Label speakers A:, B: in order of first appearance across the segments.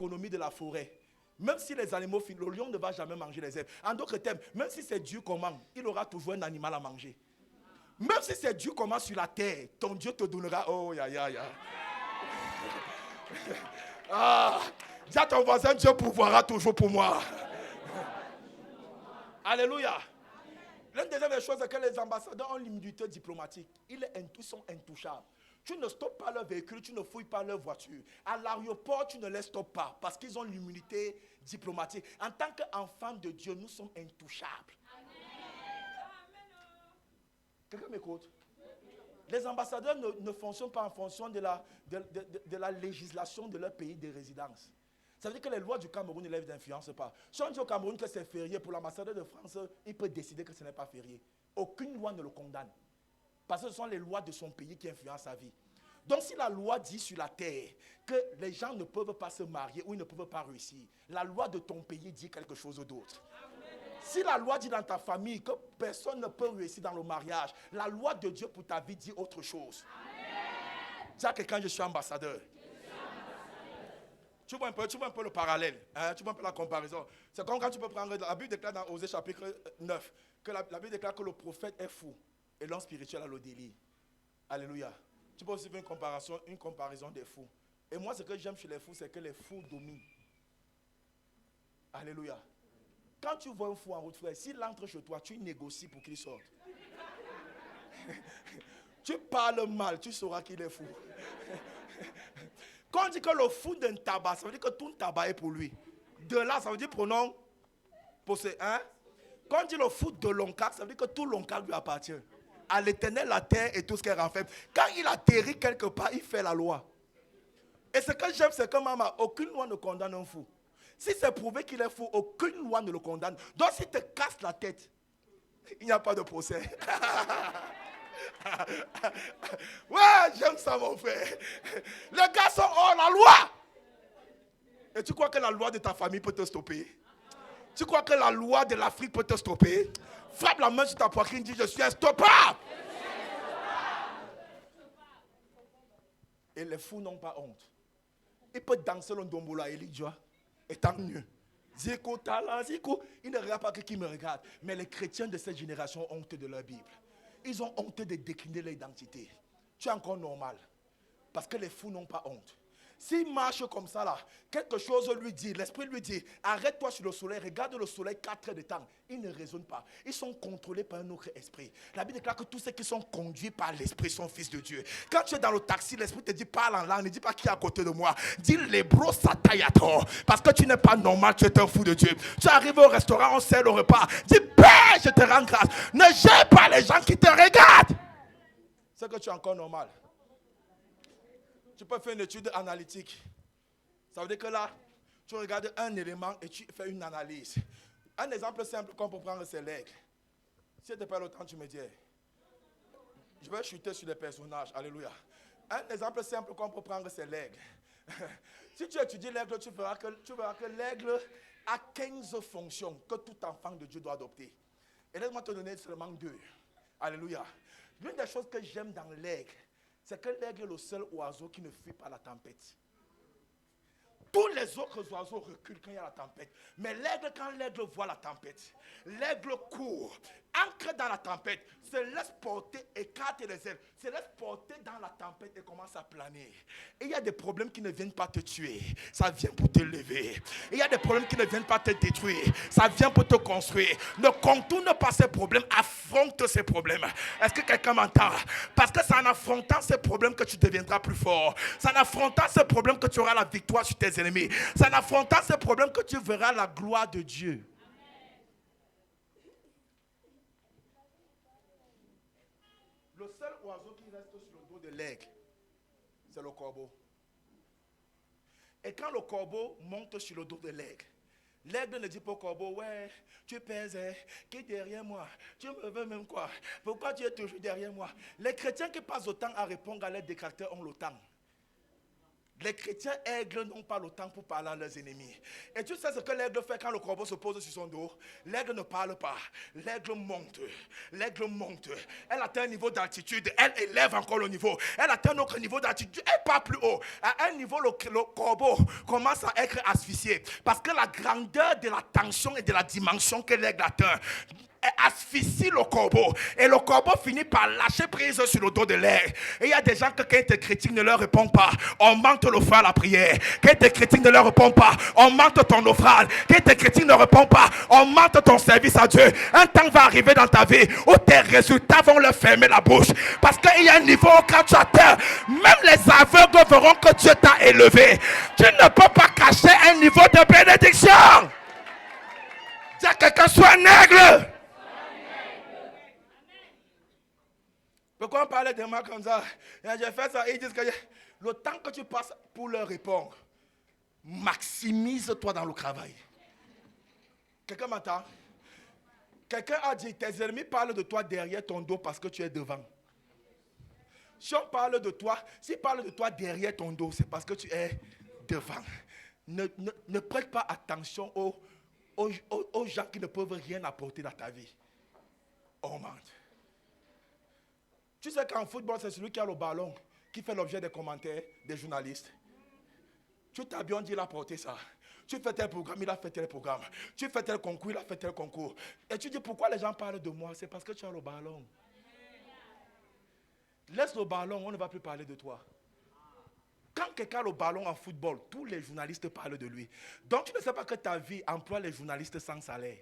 A: l'économie de la forêt. Même si les animaux finissent, le lion ne va jamais manger les herbes. En d'autres termes, même si c'est Dieu comment, il aura toujours un animal à manger. Même si c'est Dieu comment sur la terre, ton Dieu te donnera. Oh, ya, ya, ya. Ah, dis à ton voisin, Dieu pourvoira toujours pour moi. Alléluia. L'une des choses, c'est que les ambassadeurs ont l'immunité diplomatique. Ils sont intouchables. Tu ne stoppes pas leur véhicule, tu ne fouilles pas leur voiture. À l'aéroport, tu ne les stoppes pas parce qu'ils ont l'immunité diplomatique. En tant qu'enfants de Dieu, nous sommes intouchables. Quelqu'un m'écoute? Les ambassadeurs ne fonctionnent pas en fonction de la législation de leur pays de résidence. Ça veut dire que les lois du Cameroun ne les influencent pas. Si on dit au Cameroun que c'est férié, pour l'ambassadeur de France, il peut décider que ce n'est pas férié. Aucune loi ne le condamne. Parce que ce sont les lois de son pays qui influencent sa vie. Donc si la loi dit sur la terre que les gens ne peuvent pas se marier ou ils ne peuvent pas réussir, la loi de ton pays dit quelque chose d'autre. Si la loi dit dans ta famille que personne ne peut réussir dans le mariage, la loi de Dieu pour ta vie dit autre chose. Dis à quelqu'un, je suis ambassadeur. Tu vois un peu le parallèle, hein? Tu vois un peu la comparaison. C'est comme quand tu peux prendre, la Bible déclare dans Osée chapitre 9, que la Bible déclare que le prophète est fou et l'homme spirituel a le délit. Alléluia. Tu peux aussi faire une comparaison des fous. Et moi, ce que j'aime chez les fous, c'est que les fous dominent. Alléluia. Quand tu vois un fou en route, frère, s'il entre chez toi, tu négocies pour qu'il sorte. Tu parles mal, tu sauras qu'il est fou. Quand on dit que le fou d'un tabac, ça veut dire que tout le tabac est pour lui. De là, ça veut dire pronom possède. Hein? Quand on dit le fou de l'oncle, ça veut dire que tout l'oncle lui appartient. À l'Éternel, la terre et tout ce qu'elle renferme. Quand il atterrit quelque part, il fait la loi. Et ce que j'aime, c'est que maman, aucune loi ne condamne un fou. Si c'est prouvé qu'il est fou, aucune loi ne le condamne. Donc s'il te casse la tête, il n'y a pas de procès. Ouais, j'aime ça mon frère. Les gars sont hors la loi. Et tu crois que la loi de ta famille peut te stopper? Tu crois que la loi de l'Afrique peut te stopper? Frappe la main sur ta poitrine, dis je suis instoppable. Et les fous n'ont pas honte. Ils peuvent danser le ndombola et l'idjoa. Et tant mieux. Ziko, tala, ziko. Ils ne regardent pas qui me regarde. Mais les chrétiens de cette génération ont honte de leur Bible. Ils ont honte de décliner leur identité. Tu es encore normal. Parce que les fous n'ont pas honte. S'il marche comme ça là, quelque chose lui dit, l'esprit lui dit, arrête-toi sur le soleil, regarde le soleil 4 heures de temps. Ils ne raisonnent pas. Ils sont contrôlés par un autre esprit. La Bible déclare que tous ceux qui sont conduits par l'esprit sont fils de Dieu. Quand tu es dans le taxi, l'esprit te dit parle en langue, ne dis pas qui est à côté de moi. Dis les bros satayato. Parce que tu n'es pas normal, tu es un fou de Dieu. Tu arrives au restaurant, on sert le repas. Dis Père, je te rends grâce. Ne gêne pas les gens qui te regardent. C'est que tu es encore normal. Tu peux faire une étude analytique. Ça veut dire que là, tu regardes un élément et tu fais une analyse. Un exemple simple qu'on peut prendre, c'est l'aigle. Si tu n'as pas le temps, tu me dis. Je vais chuter sur les personnages. Alléluia. Un exemple simple qu'on peut prendre, c'est l'aigle. Si tu étudies l'aigle, tu verras que l'aigle a 15 fonctions que tout enfant de Dieu doit adopter. Et laisse-moi te donner seulement 2. Alléluia. L'une des choses que j'aime dans l'aigle, c'est que l'aigle est le seul oiseau qui ne fuit pas la tempête. Tous les autres oiseaux reculent quand il y a la tempête. Mais l'aigle, quand l'aigle voit la tempête, l'aigle court, ancre dans la tempête, se laisse porter, écarte les ailes, se laisse porter dans la tempête et commence à planer. Et il y a des problèmes qui ne viennent pas te tuer, ça vient pour te lever. Et il y a des problèmes qui ne viennent pas te détruire, ça vient pour te construire. Ne contourne pas ces problèmes, affronte ces problèmes. Est-ce que quelqu'un m'entend? Parce que c'est en affrontant ces problèmes que tu deviendras plus fort. C'est en affrontant ces problèmes que tu auras la victoire sur tes ennemis. C'est en affrontant ces problèmes que tu verras la gloire de Dieu. Le seul oiseau qui reste sur le dos de l'aigle, c'est le corbeau. Et quand le corbeau monte sur le dos de l'aigle, l'aigle ne dit pas au corbeau, ouais, tu pèses, qui est derrière moi? Tu me veux même quoi? Pourquoi tu es toujours derrière moi? Les chrétiens qui passent autant à répondre à leurs détracteurs ont le temps. Les chrétiens aigles n'ont pas le temps pour parler à leurs ennemis. Et tu sais ce que l'aigle fait quand le corbeau se pose sur son dos? L'aigle ne parle pas. L'aigle monte. L'aigle monte. Elle atteint un niveau d'altitude. Elle élève encore le niveau. Elle atteint un autre niveau d'altitude. Elle part plus haut. À un niveau, le corbeau commence à être asphyxié. Parce que la grandeur de la tension et de la dimension que l'aigle atteint asphyxie le corbeau. Et le corbeau finit par lâcher prise sur le dos de l'aigle. Et il y a des gens que quand tes critiques ne leur répondent pas, on mente l'offrande à la prière. Quand tes critiques ne leur répondent pas, on mente ton offrande. Quand tes critiques ne répondent pas, on mente ton service à Dieu. Un temps va arriver dans ta vie où tes résultats vont leur fermer la bouche. Parce qu'il y a un niveau où quand tu atteins, même les aveugles verront que Dieu t'a élevé. Tu ne peux pas cacher un niveau de bénédiction. Dis à quelqu'un, sois un aigle. Pourquoi on parlait de moi comme ça? J'ai fait ça et ils disent que le temps que tu passes pour leur répondre, maximise-toi dans le travail. Quelqu'un m'entend? Quelqu'un a dit, tes ennemis parlent de toi derrière ton dos parce que tu es devant. Si on parle de toi, s'ils parlent de toi derrière ton dos, c'est parce que tu es devant. Ne prête pas attention aux gens qui ne peuvent rien apporter dans ta vie. Oh man. Tu sais qu'en football, c'est celui qui a le ballon qui fait l'objet des commentaires des journalistes. Tu t'as bien dit, il a porté ça. Tu fais tel programme, il a fait tel programme. Tu fais tel concours, il a fait tel concours. Et tu dis, pourquoi les gens parlent de moi? C'est parce que tu as le ballon. Laisse le ballon, on ne va plus parler de toi. Quand quelqu'un a le ballon en football, tous les journalistes parlent de lui. Donc tu ne sais pas que ta vie emploie les journalistes sans salaire.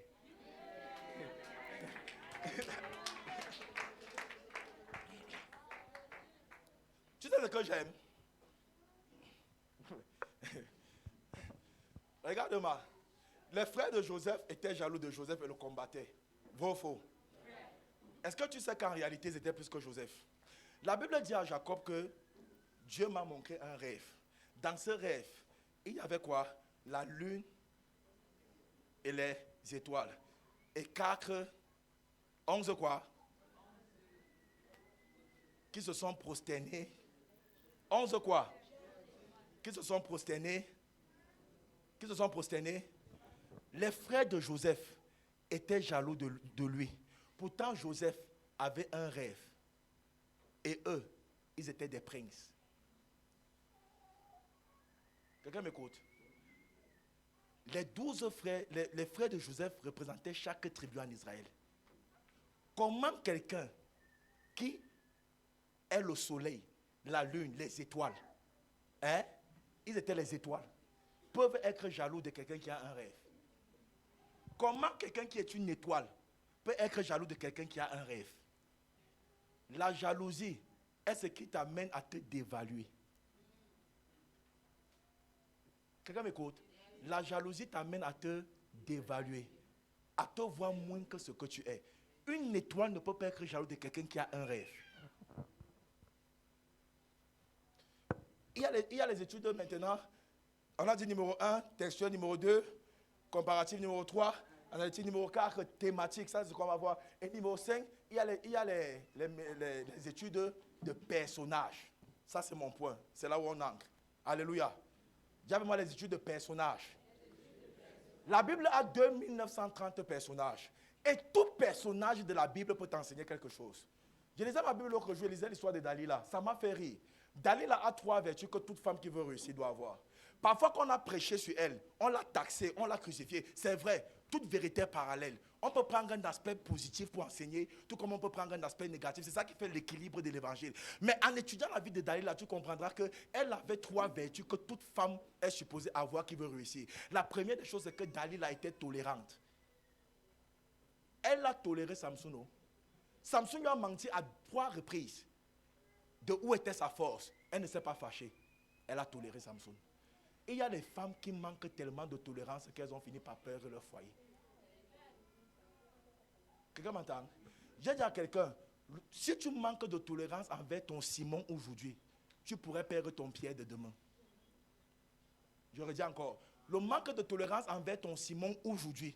A: Tu sais ce que j'aime? Regarde-moi. Les frères de Joseph étaient jaloux de Joseph et le combattaient. Vrai ou faux? Est-ce que tu sais qu'en réalité, ils étaient plus que Joseph? La Bible dit à Jacob que Dieu m'a montré un rêve. Dans ce rêve, il y avait quoi? La lune et les étoiles. Et 11 quoi? Qui se sont prosternés. 11 quoi? Qui se sont prosternés. Qui se sont prosternés. Les frères de Joseph étaient jaloux de lui. Pourtant, Joseph avait un rêve. Et eux, ils étaient des princes. Quelqu'un m'écoute? Les 12 frères, les frères de Joseph représentaient chaque tribu en Israël. Comment quelqu'un qui est le soleil, la lune, les étoiles, ils étaient les étoiles, peuvent être jaloux de quelqu'un qui a un rêve? Comment quelqu'un qui est une étoile peut être jaloux de quelqu'un qui a un rêve? La jalousie est ce qui t'amène à te dévaluer. Quelqu'un m'écoute? La jalousie t'amène à te dévaluer, à te voir moins que ce que tu es. Une étoile ne peut pas être jaloux de quelqu'un qui a un rêve. Il y a les études maintenant. On a dit numéro 1, textuel numéro 2, comparatif numéro 3, analytique numéro 4, thématique, ça c'est ce qu'on va voir. Et numéro 5, il y a les études de personnages. Ça c'est mon point, c'est là où on ancre. Alléluia. Dis avec moi les études de personnages. La Bible a 2930 personnages. Et tout personnage de la Bible peut t'enseigner quelque chose. Je lisais ma Bible l'autre jour, je lisais l'histoire de Dalila. Ça m'a fait rire. Dalila a 3 vertus que toute femme qui veut réussir doit avoir. Parfois qu'on a prêché sur elle, on l'a taxée, on l'a crucifiée. C'est vrai, toute vérité est parallèle. On peut prendre un aspect positif pour enseigner, tout comme on peut prendre un aspect négatif. C'est ça qui fait l'équilibre de l'évangile. Mais en étudiant la vie de Dalila, tu comprendras qu'elle avait 3 vertus que toute femme est supposée avoir qui veut réussir. La première des choses, c'est que Dalila était tolérante. Elle a toléré Samson. Samson lui a menti à 3 reprises. De où était sa force? Elle ne s'est pas fâchée. Elle a toléré Samson. Et il y a des femmes qui manquent tellement de tolérance qu'elles ont fini par perdre leur foyer. Quelqu'un m'entend? J'ai dit à quelqu'un, si tu manques de tolérance envers ton Simon aujourd'hui, tu pourrais perdre ton Pierre de demain. Je redis encore, le manque de tolérance envers ton Simon aujourd'hui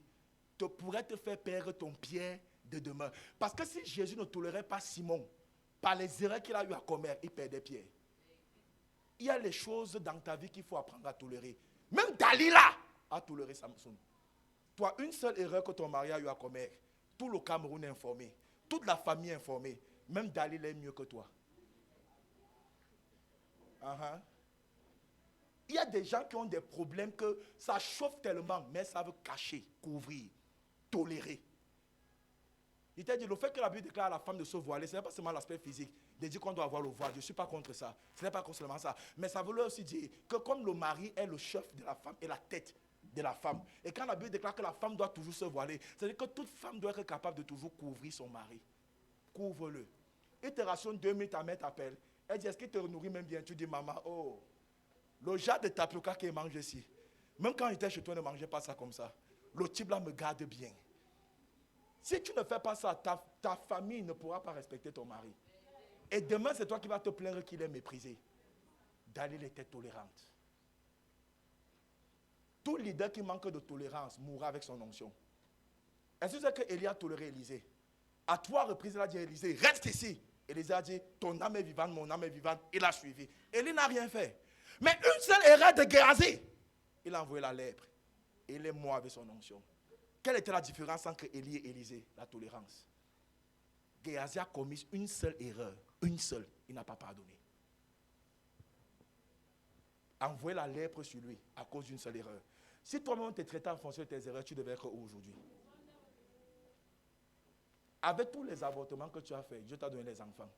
A: pourrait te faire perdre ton Pierre de demain. Parce que si Jésus ne tolérait pas Simon, par les erreurs qu'il a eu à commettre, il perdait Pierre. Il y a les choses dans ta vie qu'il faut apprendre à tolérer. Même Dalila a toléré Samson. Toi, une seule erreur que ton mari a eu à commettre, tout le Cameroun est informé, toute la famille est informée. Même Dalila est mieux que toi. Uh-huh. Il y a des gens qui ont des problèmes que ça chauffe tellement, mais ça veut cacher, couvrir, tolérer. Il t'a dit, le fait que la Bible déclare à la femme de se voiler, ce n'est pas seulement l'aspect physique, de dire qu'on doit avoir le voile. Je ne suis pas contre ça. Ce n'est pas seulement ça. Mais ça veut aussi dire que comme le mari est le chef de la femme et la tête de la femme, et quand la Bible déclare que la femme doit toujours se voiler, c'est-à-dire que toute femme doit être capable de toujours couvrir son mari. Couvre-le. Il te rationne 2 minutes, ta mère t'appelle. Elle dit, est-ce qu'il te nourrit même bien? Tu dis, maman, oh, le genre de tapioca qu'il mange ici, même quand il était chez toi, ne mangeait pas ça comme ça. Le type là me garde bien. Si tu ne fais pas ça, ta famille ne pourra pas respecter ton mari. Et demain, c'est toi qui vas te plaindre qu'il est méprisé. Dalila était tolérante. Tout leader qui manque de tolérance mourra avec son onction. Est-ce que c'est que Élie a toléré Élisée? À 3 reprises, il a dit à Élisée, reste ici. Élisée a dit, ton âme est vivante, mon âme est vivante. Il a suivi. Élie n'a rien fait. Mais une seule erreur de Géasi, il a envoyé la lèpre. Et il est mort avec son onction. Quelle était la différence entre Élie et Élisée? La tolérance. Géasi a commis une seule erreur. Une seule. Il n'a pas pardonné. Envoyer la lèpre sur lui à cause d'une seule erreur. Si toi-même tu es traité en fonction de tes erreurs, tu devais être où aujourd'hui? Avec tous les avortements que tu as fait, Dieu t'a donné les enfants.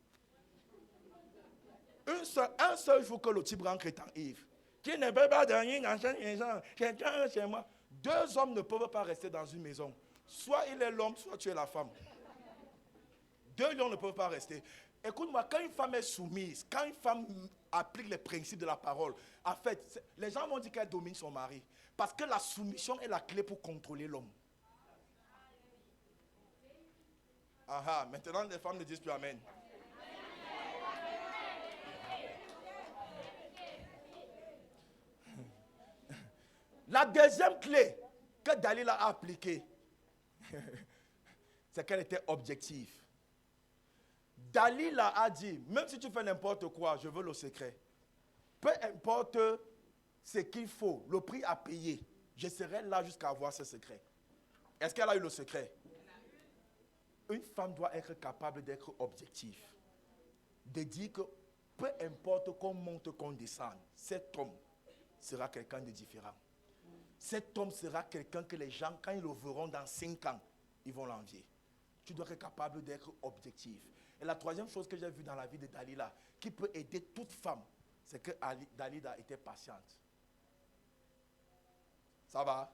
A: Un seul jour que le type rentre étant ivre, qui ne peut pas dormir dans cette maison, quelqu'un chez moi. 2 hommes ne peuvent pas rester dans une maison. Soit il est l'homme, soit tu es la femme. 2 lions ne peuvent pas rester. Écoute-moi, quand une femme est soumise, quand une femme applique les principes de la parole, en fait, les gens vont dire qu'elle domine son mari. Parce que la soumission est la clé pour contrôler l'homme. Ah, maintenant les femmes ne disent plus amen. La deuxième clé que Dalila a appliquée, c'est qu'elle était objective. Dalila a dit, même si tu fais n'importe quoi, je veux le secret. Peu importe ce qu'il faut, le prix à payer, je serai là jusqu'à avoir ce secret. Est-ce qu'elle a eu le secret? Une femme doit être capable d'être objective. De dire que peu importe qu'on monte, qu'on descende, cet homme sera quelqu'un de différent. Cet homme sera quelqu'un que les gens, quand ils le verront dans 5 ans, ils vont l'envier. Tu dois être capable d'être objectif. Et la troisième chose que j'ai vue dans la vie de Dalila, qui peut aider toute femme, c'est que Dalila était patiente. Ça va?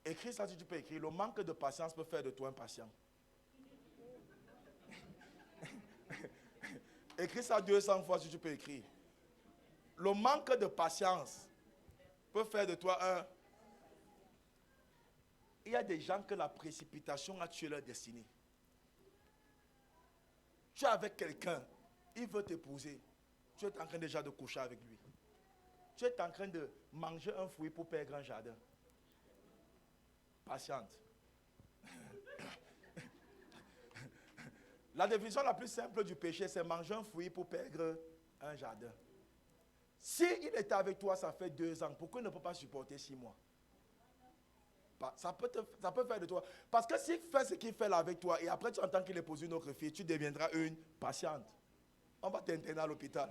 A: Écris ça si tu peux écrire. Le manque de patience peut faire de toi impatient. Écris ça 200 fois si tu peux écrire. Le manque de patience peut faire de toi un... Il y a des gens que la précipitation a tué leur destinée. Tu es avec quelqu'un, il veut t'épouser. Tu es en train déjà de coucher avec lui. Tu es en train de manger un fruit pour perdre un jardin. Patiente. La définition la plus simple du péché, c'est manger un fruit pour perdre un jardin. Si il était avec toi, ça fait 2 ans, pourquoi il ne peut pas supporter 6 mois? Ça peut faire de toi. Parce que s'il fait ce qu'il fait là avec toi, et après tu entends qu'il épouse une autre fille, tu deviendras une patiente. On va t'interner à l'hôpital.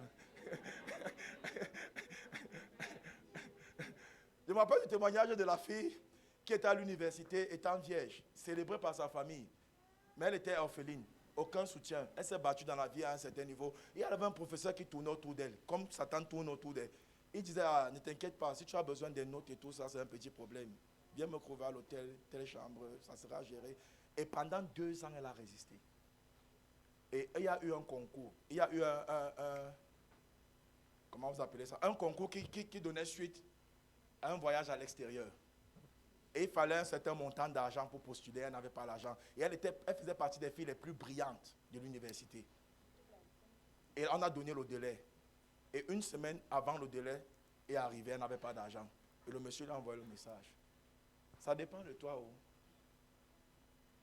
A: Je me rappelle du témoignage de la fille qui était à l'université, étant vierge, célébrée par sa famille. Mais elle était orpheline, aucun soutien. Elle s'est battue dans la vie à un certain niveau. Et il y avait un professeur qui tournait autour d'elle, comme Satan tourne autour d'elle. Il disait, ne t'inquiète pas, si tu as besoin des notes et tout ça, c'est un petit problème. Viens me trouver à l'hôtel, telle chambre, ça sera géré. Et pendant 2 ans, elle a résisté. Et il y a eu un concours. Il y a eu comment vous appelez ça? Un concours qui donnait suite à un voyage à l'extérieur. Et il fallait un certain montant d'argent pour postuler. Elle n'avait pas l'argent. Et elle faisait partie des filles les plus brillantes de l'université. Et on a donné le délai. Et 1 semaine avant le délai est arrivé, elle n'avait pas d'argent. Et le monsieur lui a envoyé le message. Ça dépend de toi. Oh.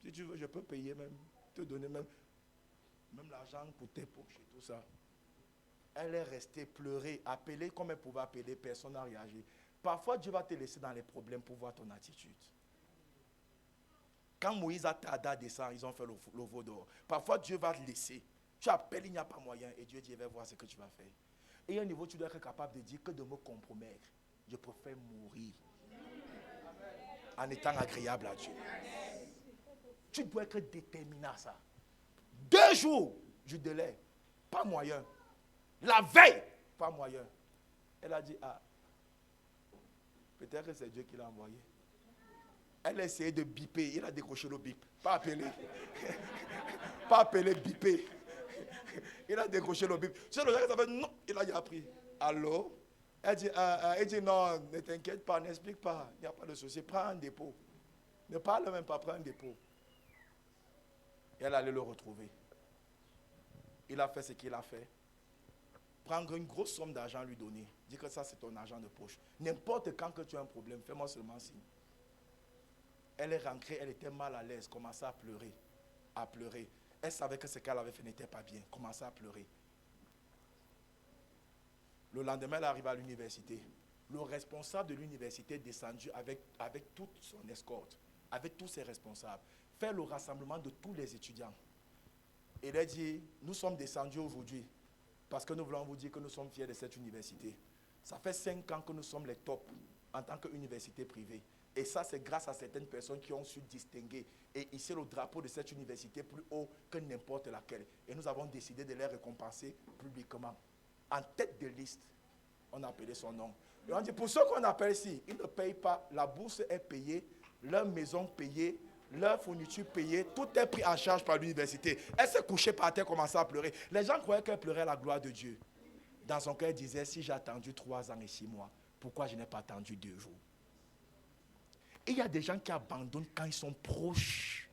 A: Si tu veux, je peux payer même, te donner même l'argent pour tes poches et tout ça. Elle est restée pleurer, appeler comme elle pouvait appeler, personne n'a réagi. Parfois, Dieu va te laisser dans les problèmes pour voir ton attitude. Quand Moïse a tardé à descendre, ils ont fait le veau d'or. Parfois, Dieu va te laisser. Tu appelles, il n'y a pas moyen. Et Dieu dit, je vais voir ce que tu vas faire. Et à un niveau, tu dois être capable de dire que de me compromettre, je préfère mourir en étant agréable à Dieu. Tu dois être déterminé à ça. 2 jours du délai, pas moyen. La veille, pas moyen. Elle a dit, ah, peut-être que c'est Dieu qui l'a envoyé. Elle a essayé de biper, il a décroché le bip. Pas appelé. Pas appelé, biper. Il a décroché le bip. Tu sais, le gars qui s'appelle, non, il a appris. Allô? Elle dit, non, ne t'inquiète pas, n'explique pas. Il n'y a pas de souci. Prends un dépôt. Ne parle même pas, prends un dépôt. Et elle allait le retrouver. Il a fait ce qu'il a fait. Prendre une grosse somme d'argent, lui donner. Dis que ça, c'est ton argent de poche. N'importe quand que tu as un problème, fais-moi seulement signe. Elle est rentrée, elle était mal à l'aise, commençait à pleurer. À pleurer. Elle savait que ce qu'elle avait fait n'était pas bien. Commençait à pleurer. Le lendemain, elle arrive à l'université. Le responsable de l'université est descendu avec toute son escorte, avec tous ses responsables, faire le rassemblement de tous les étudiants. Il a dit, nous sommes descendus aujourd'hui parce que nous voulons vous dire que nous sommes fiers de cette université. Ça fait 5 ans que nous sommes les tops en tant qu'université privée. Et ça, c'est grâce à certaines personnes qui ont su distinguer et hisser le drapeau de cette université plus haut que n'importe laquelle. Et nous avons décidé de les récompenser publiquement. En tête de liste, on a appelé son nom. Et on dit, pour ceux qu'on appelle ici, ils ne payent pas, la bourse est payée, leur maison payée, leur fourniture payée, tout est pris en charge par l'université. Elle s'est couchée par terre, commençait à pleurer. Les gens croyaient qu'elle pleurait la gloire de Dieu. Dans son cœur, elle disait, si j'ai attendu 3 ans et 6 mois, pourquoi je n'ai pas attendu 2 jours? Et il y a des gens qui abandonnent quand ils sont proches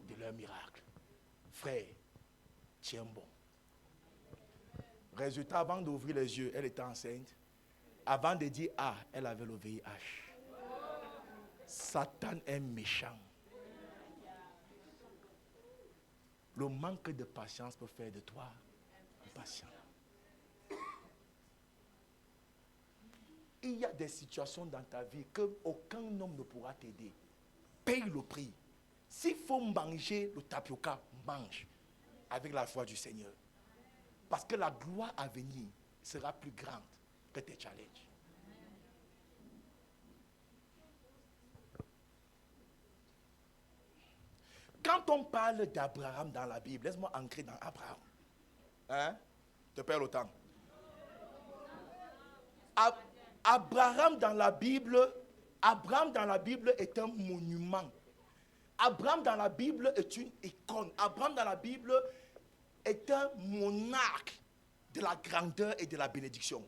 A: de leur miracle. Frère, tiens bon. Résultat, avant d'ouvrir les yeux, elle était enceinte. Avant de dire ah, elle avait le VIH. Satan est méchant. Le manque de patience peut faire de toi impatient. Il y a des situations dans ta vie qu'aucun homme ne pourra t'aider. Paye le prix. S'il faut manger le tapioca, mange avec la foi du Seigneur. Parce que la gloire à venir sera plus grande que tes challenges. Quand on parle d'Abraham dans la Bible, laisse-moi ancrer dans Abraham. Hein? Te perds le temps. Abraham dans la Bible est un monument. Abraham dans la Bible est une icône. Abraham dans la Bible est un monarque de la grandeur et de la bénédiction.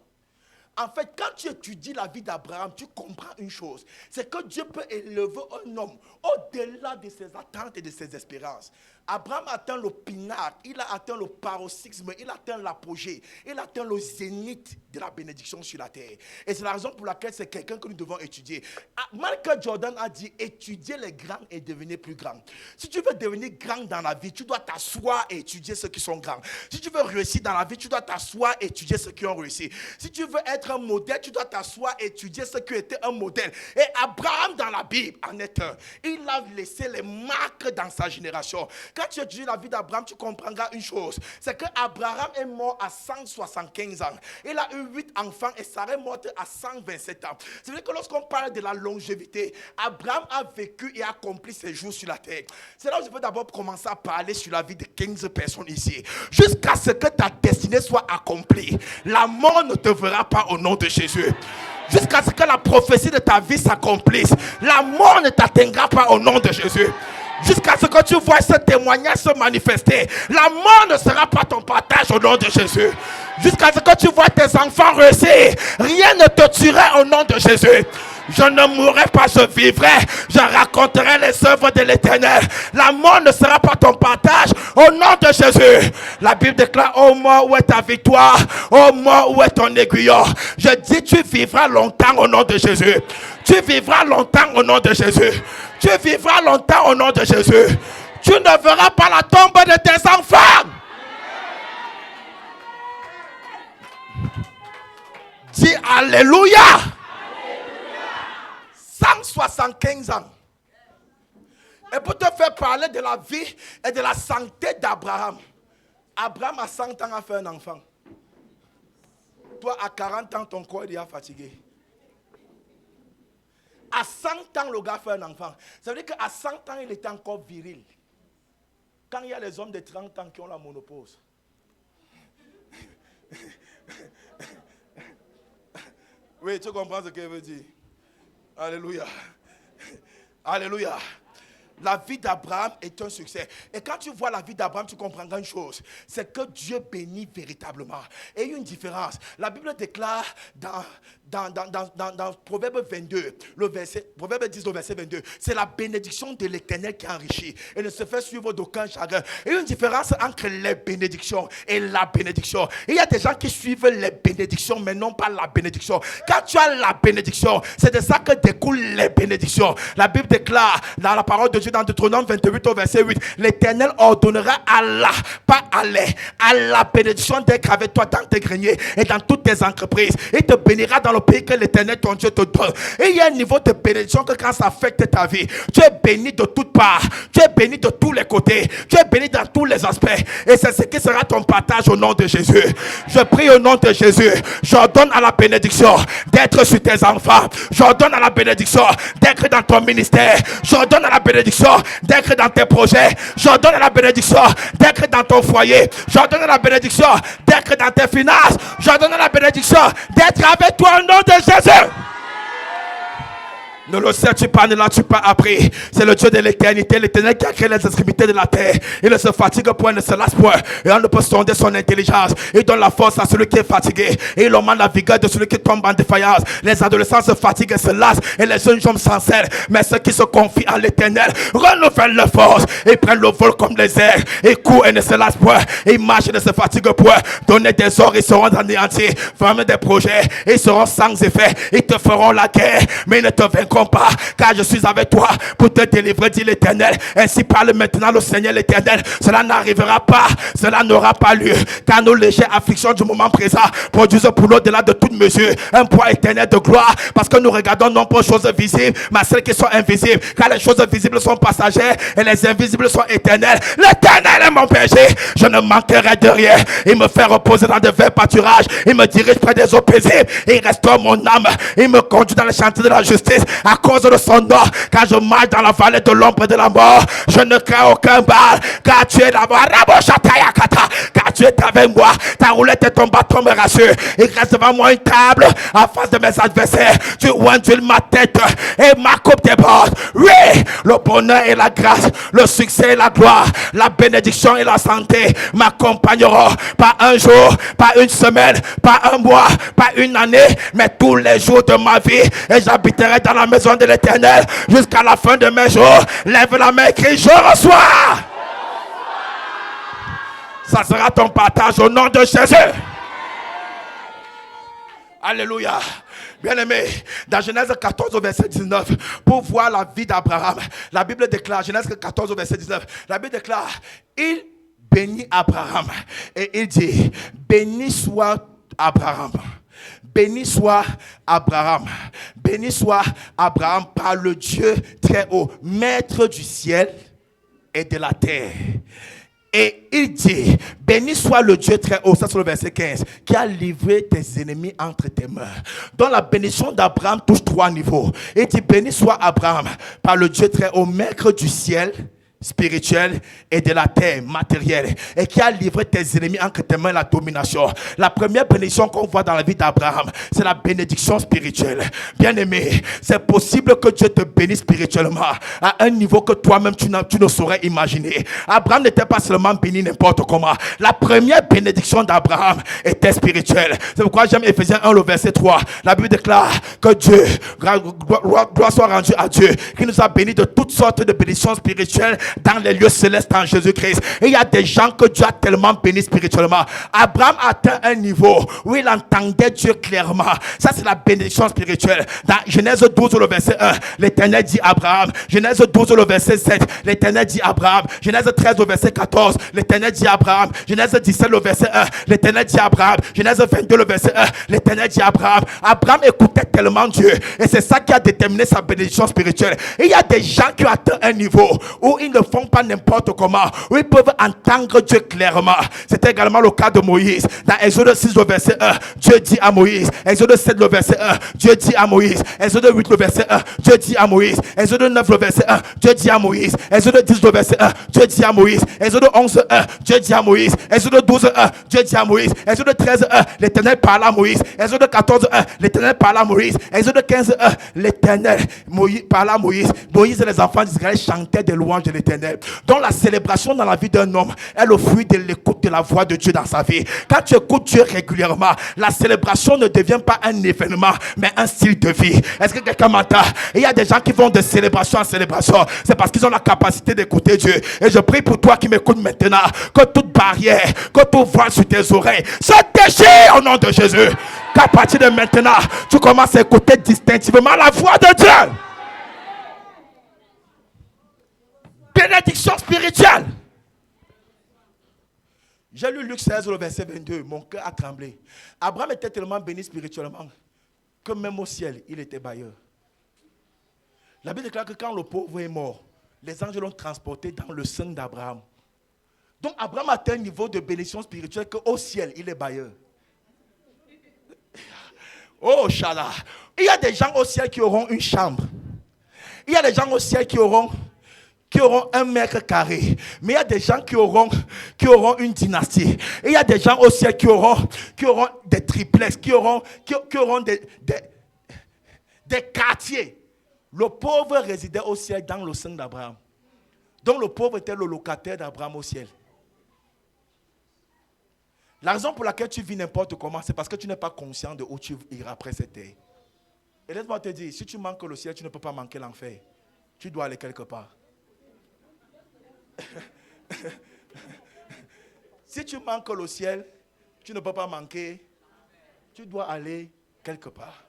A: En fait, quand tu étudies la vie d'Abraham, tu comprends une chose. C'est que Dieu peut élever un homme au-delà de ses attentes et de ses espérances. Abraham atteint le pinacle, il a atteint le paroxysme, il a atteint l'apogée, il a atteint le zénith de la bénédiction sur la terre. Et c'est la raison pour laquelle c'est quelqu'un que nous devons étudier. Michael Jordan a dit, étudier les grands et devenir plus grand. Si tu veux devenir grand dans la vie, tu dois t'asseoir et étudier ceux qui sont grands. Si tu veux réussir dans la vie, tu dois t'asseoir et étudier ceux qui ont réussi. Si tu veux être un modèle, tu dois t'asseoir et étudier ceux qui ont été un modèle. Et Abraham dans la Bible en est un. Il a laissé les marques dans sa génération. Quand tu étudies la vie d'Abraham, tu comprendras une chose. C'est que Abraham est mort à 175 ans. Il a eu 8 enfants et Sarah est morte à 127 ans. C'est-à-dire que lorsqu'on parle de la longévité, Abraham a vécu et accompli ses jours sur la terre. C'est là où je veux d'abord commencer à parler sur la vie de 15 personnes ici. Jusqu'à ce que ta destinée soit accomplie. La mort ne te verra pas au nom de Jésus. Jusqu'à ce que la prophétie de ta vie s'accomplisse. La mort ne t'atteindra pas au nom de Jésus. Jusqu'à ce que tu vois ce témoignage se manifester. La mort ne sera pas ton partage au nom de Jésus. Jusqu'à ce que tu vois tes enfants réussir. Rien ne te tuera au nom de Jésus. Je ne mourrai pas, je vivrai. Je raconterai les œuvres de l'Éternel. La mort ne sera pas ton partage au nom de Jésus. La Bible déclare, ô mort, où est ta victoire? Ô mort, où est ton aiguillon? Je dis, tu vivras longtemps au nom de Jésus. Tu vivras longtemps au nom de Jésus. Tu vivras longtemps au nom de Jésus. Tu ne verras pas la tombe de tes enfants. Dis Alléluia. 175 ans. Et pour te faire parler de la vie et de la santé d'Abraham. Abraham à 100 ans a fait un enfant. Toi à 40 ans, ton corps est déjà fatigué. À 100 ans, le gars fait un enfant. Ça veut dire qu'à 100 ans, il était encore viril. Quand il y a les hommes de 30 ans qui ont la ménopause. Oui, tu comprends ce qu'elle veut dire. Alléluia. Alléluia. La vie d'Abraham est un succès. Et quand tu vois la vie d'Abraham, tu comprends une chose. C'est que Dieu bénit véritablement. Et il y a une différence. La Bible déclare dans Proverbe 22, Proverbe 10, le verset 22, c'est la bénédiction de l'Éternel qui enrichit et ne se fait suivre d'aucun chagrin. Il y a une différence entre les bénédictions et la bénédiction. Il y a des gens qui suivent les bénédictions, mais non pas la bénédiction. Quand tu as la bénédiction, c'est de ça que découlent les bénédictions. La Bible déclare dans la parole de Dieu dans Deutéronome 28 au verset 8, l'Éternel ordonnera à la bénédiction d'être avec toi dans tes greniers et dans toutes tes entreprises. Il te bénira dans le pays que l'Éternel ton Dieu te donne. Et il y a un niveau de bénédiction que quand ça affecte ta vie, tu es béni de toutes parts, tu es béni de tous les côtés, tu es béni dans tous les aspects. Et c'est ce qui sera ton partage au nom de Jésus. Je prie au nom de Jésus. J'ordonne à la bénédiction d'être sur tes enfants. J'ordonne à la bénédiction d'être dans ton ministère. J'ordonne à la bénédiction d'être dans tes projets. J'ordonne à la bénédiction d'être dans ton foyer. J'ordonne à la bénédiction d'être dans tes finances. J'ordonne à la bénédiction d'être avec toi au nom de Jésus. Ne le sais-tu pas, ne l'as-tu pas appris? C'est le Dieu de l'éternité, l'Éternel qui a créé les extrémités de la terre. Il ne se fatigue point, ne se lasse point. Et on ne peut sonder son intelligence. Il donne la force à celui qui est fatigué. Et il augmente la vigueur de celui qui tombe en défaillance. Les adolescents se fatiguent et se lassent. Et les jeunes hommes s'ensellent. Mais ceux qui se confient à l'Éternel renouvellent leur force. Ils prennent le vol comme les airs. Ils courent et ne se lassent point. Ils marchent et ne se fatiguent point. Donnez des ordres, ils seront anéantis. Fermez des projets, ils seront sans effet. Ils te feront la guerre, mais ils ne te vaincront pas, car je suis avec toi pour te délivrer, dit l'Éternel. Ainsi parle maintenant le Seigneur l'Éternel. Cela n'arrivera pas, cela n'aura pas lieu, car nos légères afflictions du moment présent produisent pour l'au-delà de toute mesure un poids éternel de gloire, parce que nous regardons non pas aux choses visibles, mais à celles qui sont invisibles, car les choses visibles sont passagères et les invisibles sont éternelles. L'Éternel est mon berger, je ne manquerai de rien. Il me fait reposer dans de verts pâturages, il me dirige près des eaux paisibles, il restaure mon âme, il me conduit dans les chantiers de la justice à cause de son nom. Quand je marche dans la vallée de l'ombre de la mort, je ne crains aucun mal, car tu es là-bas. Car tu es avec moi, ta roulette et ton bâton me rassurent. Il reste devant moi une table en face de mes adversaires. Tu ondules ma tête et ma coupe déborde. Oui, le bonheur et la grâce, le succès et la gloire, la bénédiction et la santé m'accompagneront, pas un jour, pas une semaine, pas un mois, pas une année, mais tous les jours de ma vie. Et j'habiterai dans la maison de l'Éternel jusqu'à la fin de mes jours. Lève la main et crie: je reçois. Ça sera ton partage au nom de Jésus. Alléluia. Bien-aimé, dans Genèse 14 au verset 19, pour voir la vie d'Abraham, la Bible déclare, Genèse 14 au verset 19, la Bible déclare, il bénit Abraham et il dit: béni soit Abraham. Béni soit Abraham. Béni soit Abraham par le Dieu très haut, maître du ciel et de la terre. Et il dit: béni soit le Dieu très haut, ça c'est le verset 15, qui a livré tes ennemis entre tes mains. Donc la bénédiction d'Abraham touche 3 niveaux. Il dit: béni soit Abraham par le Dieu très haut, maître du ciel spirituel et de la terre matérielle, et qui a livré tes ennemis entre tes mains, la domination. La première bénédiction qu'on voit dans la vie d'Abraham, c'est la bénédiction spirituelle. Bien aimé, c'est possible que Dieu te bénisse spirituellement à un niveau que toi-même tu ne saurais imaginer. Abraham n'était pas seulement béni n'importe comment. La première bénédiction d'Abraham était spirituelle. C'est pourquoi j'aime Éphésiens 1 le verset 3. La Bible déclare Que Dieu, gloire soit rendue à Dieu, qui nous a bénis de toutes sortes de bénédictions spirituelles dans les lieux célestes en Jésus-Christ. Et il y a des gens que Dieu a tellement bénis spirituellement. Abraham atteint un niveau où il entendait Dieu clairement. Ça, c'est la bénédiction spirituelle. Dans Genèse 12, le verset 1, l'Éternel dit à Abraham. Genèse 12, le verset 7, l'Éternel dit à Abraham. Genèse 13, le verset 14, l'Éternel dit à Abraham. Genèse 17, le verset 1, l'Éternel dit à Abraham. Genèse 22, le verset 1, l'Éternel dit à Abraham. Abraham écoutait tellement Dieu. Et c'est ça qui a déterminé sa bénédiction spirituelle. Et il y a des gens qui ont atteint un niveau où ils ne font pas n'importe comment, où ils peuvent entendre Dieu clairement. C'était également le cas de Moïse. Dans Exode 6, le verset 1, Dieu dit à Moïse. Exode 7, le verset 1, Dieu dit à Moïse. Exode 8, le verset 1, Dieu dit à Moïse. Exode 9, le verset 1, Dieu dit à Moïse. Exode 10, le verset 1, Dieu dit à Moïse. Exode 11, 1, Dieu dit à Moïse. Exode 12, 1, Dieu dit à Moïse. Exode 13, 1, l'Éternel parle à Moïse. Exode 14, 1, l'Éternel parle à Moïse. Exode 15, 1, l'Éternel parle à Moïse. Moïse et les enfants d'Israël chantaient des louanges de l'Éternel. Donc la célébration dans la vie d'un homme est le fruit de l'écoute de la voix de Dieu dans sa vie. Quand tu écoutes Dieu régulièrement, la célébration ne devient pas un événement, mais un style de vie. Est-ce que quelqu'un m'entend? Il y a des gens qui vont de célébration en célébration. C'est parce qu'ils ont la capacité d'écouter Dieu. Et je prie pour toi qui m'écoutes maintenant, que toute barrière, que tout voile sur tes oreilles se déchire au nom de Jésus. Qu'à partir de maintenant, tu commences à écouter distinctivement la voix de Dieu. Bénédiction spirituelle. J'ai lu Luc 16, le verset 22. Mon cœur a tremblé. Abraham était tellement béni spirituellement que même au ciel, il était bailleur. La Bible déclare que quand le pauvre est mort, les anges l'ont transporté dans le sein d'Abraham. Donc Abraham a atteint un niveau de bénédiction spirituelle qu'au ciel, il est bailleur. Oh, Shala. Il y a des gens au ciel qui auront une chambre. Il y a des gens au ciel qui auront 1 mètre carré. Mais il y a des gens qui auront une dynastie. Et il y a des gens au ciel qui auront des triplex, qui auront des quartiers. Le pauvre résidait au ciel dans le sein d'Abraham. Donc le pauvre était le locataire d'Abraham au ciel. La raison pour laquelle tu vis n'importe comment, c'est parce que tu n'es pas conscient de où tu iras après cette terre. Et laisse-moi te dire, si tu manques le ciel, tu ne peux pas manquer l'enfer. Tu dois aller quelque part. Si tu manques le ciel, tu ne peux pas manquer. Tu dois aller quelque part.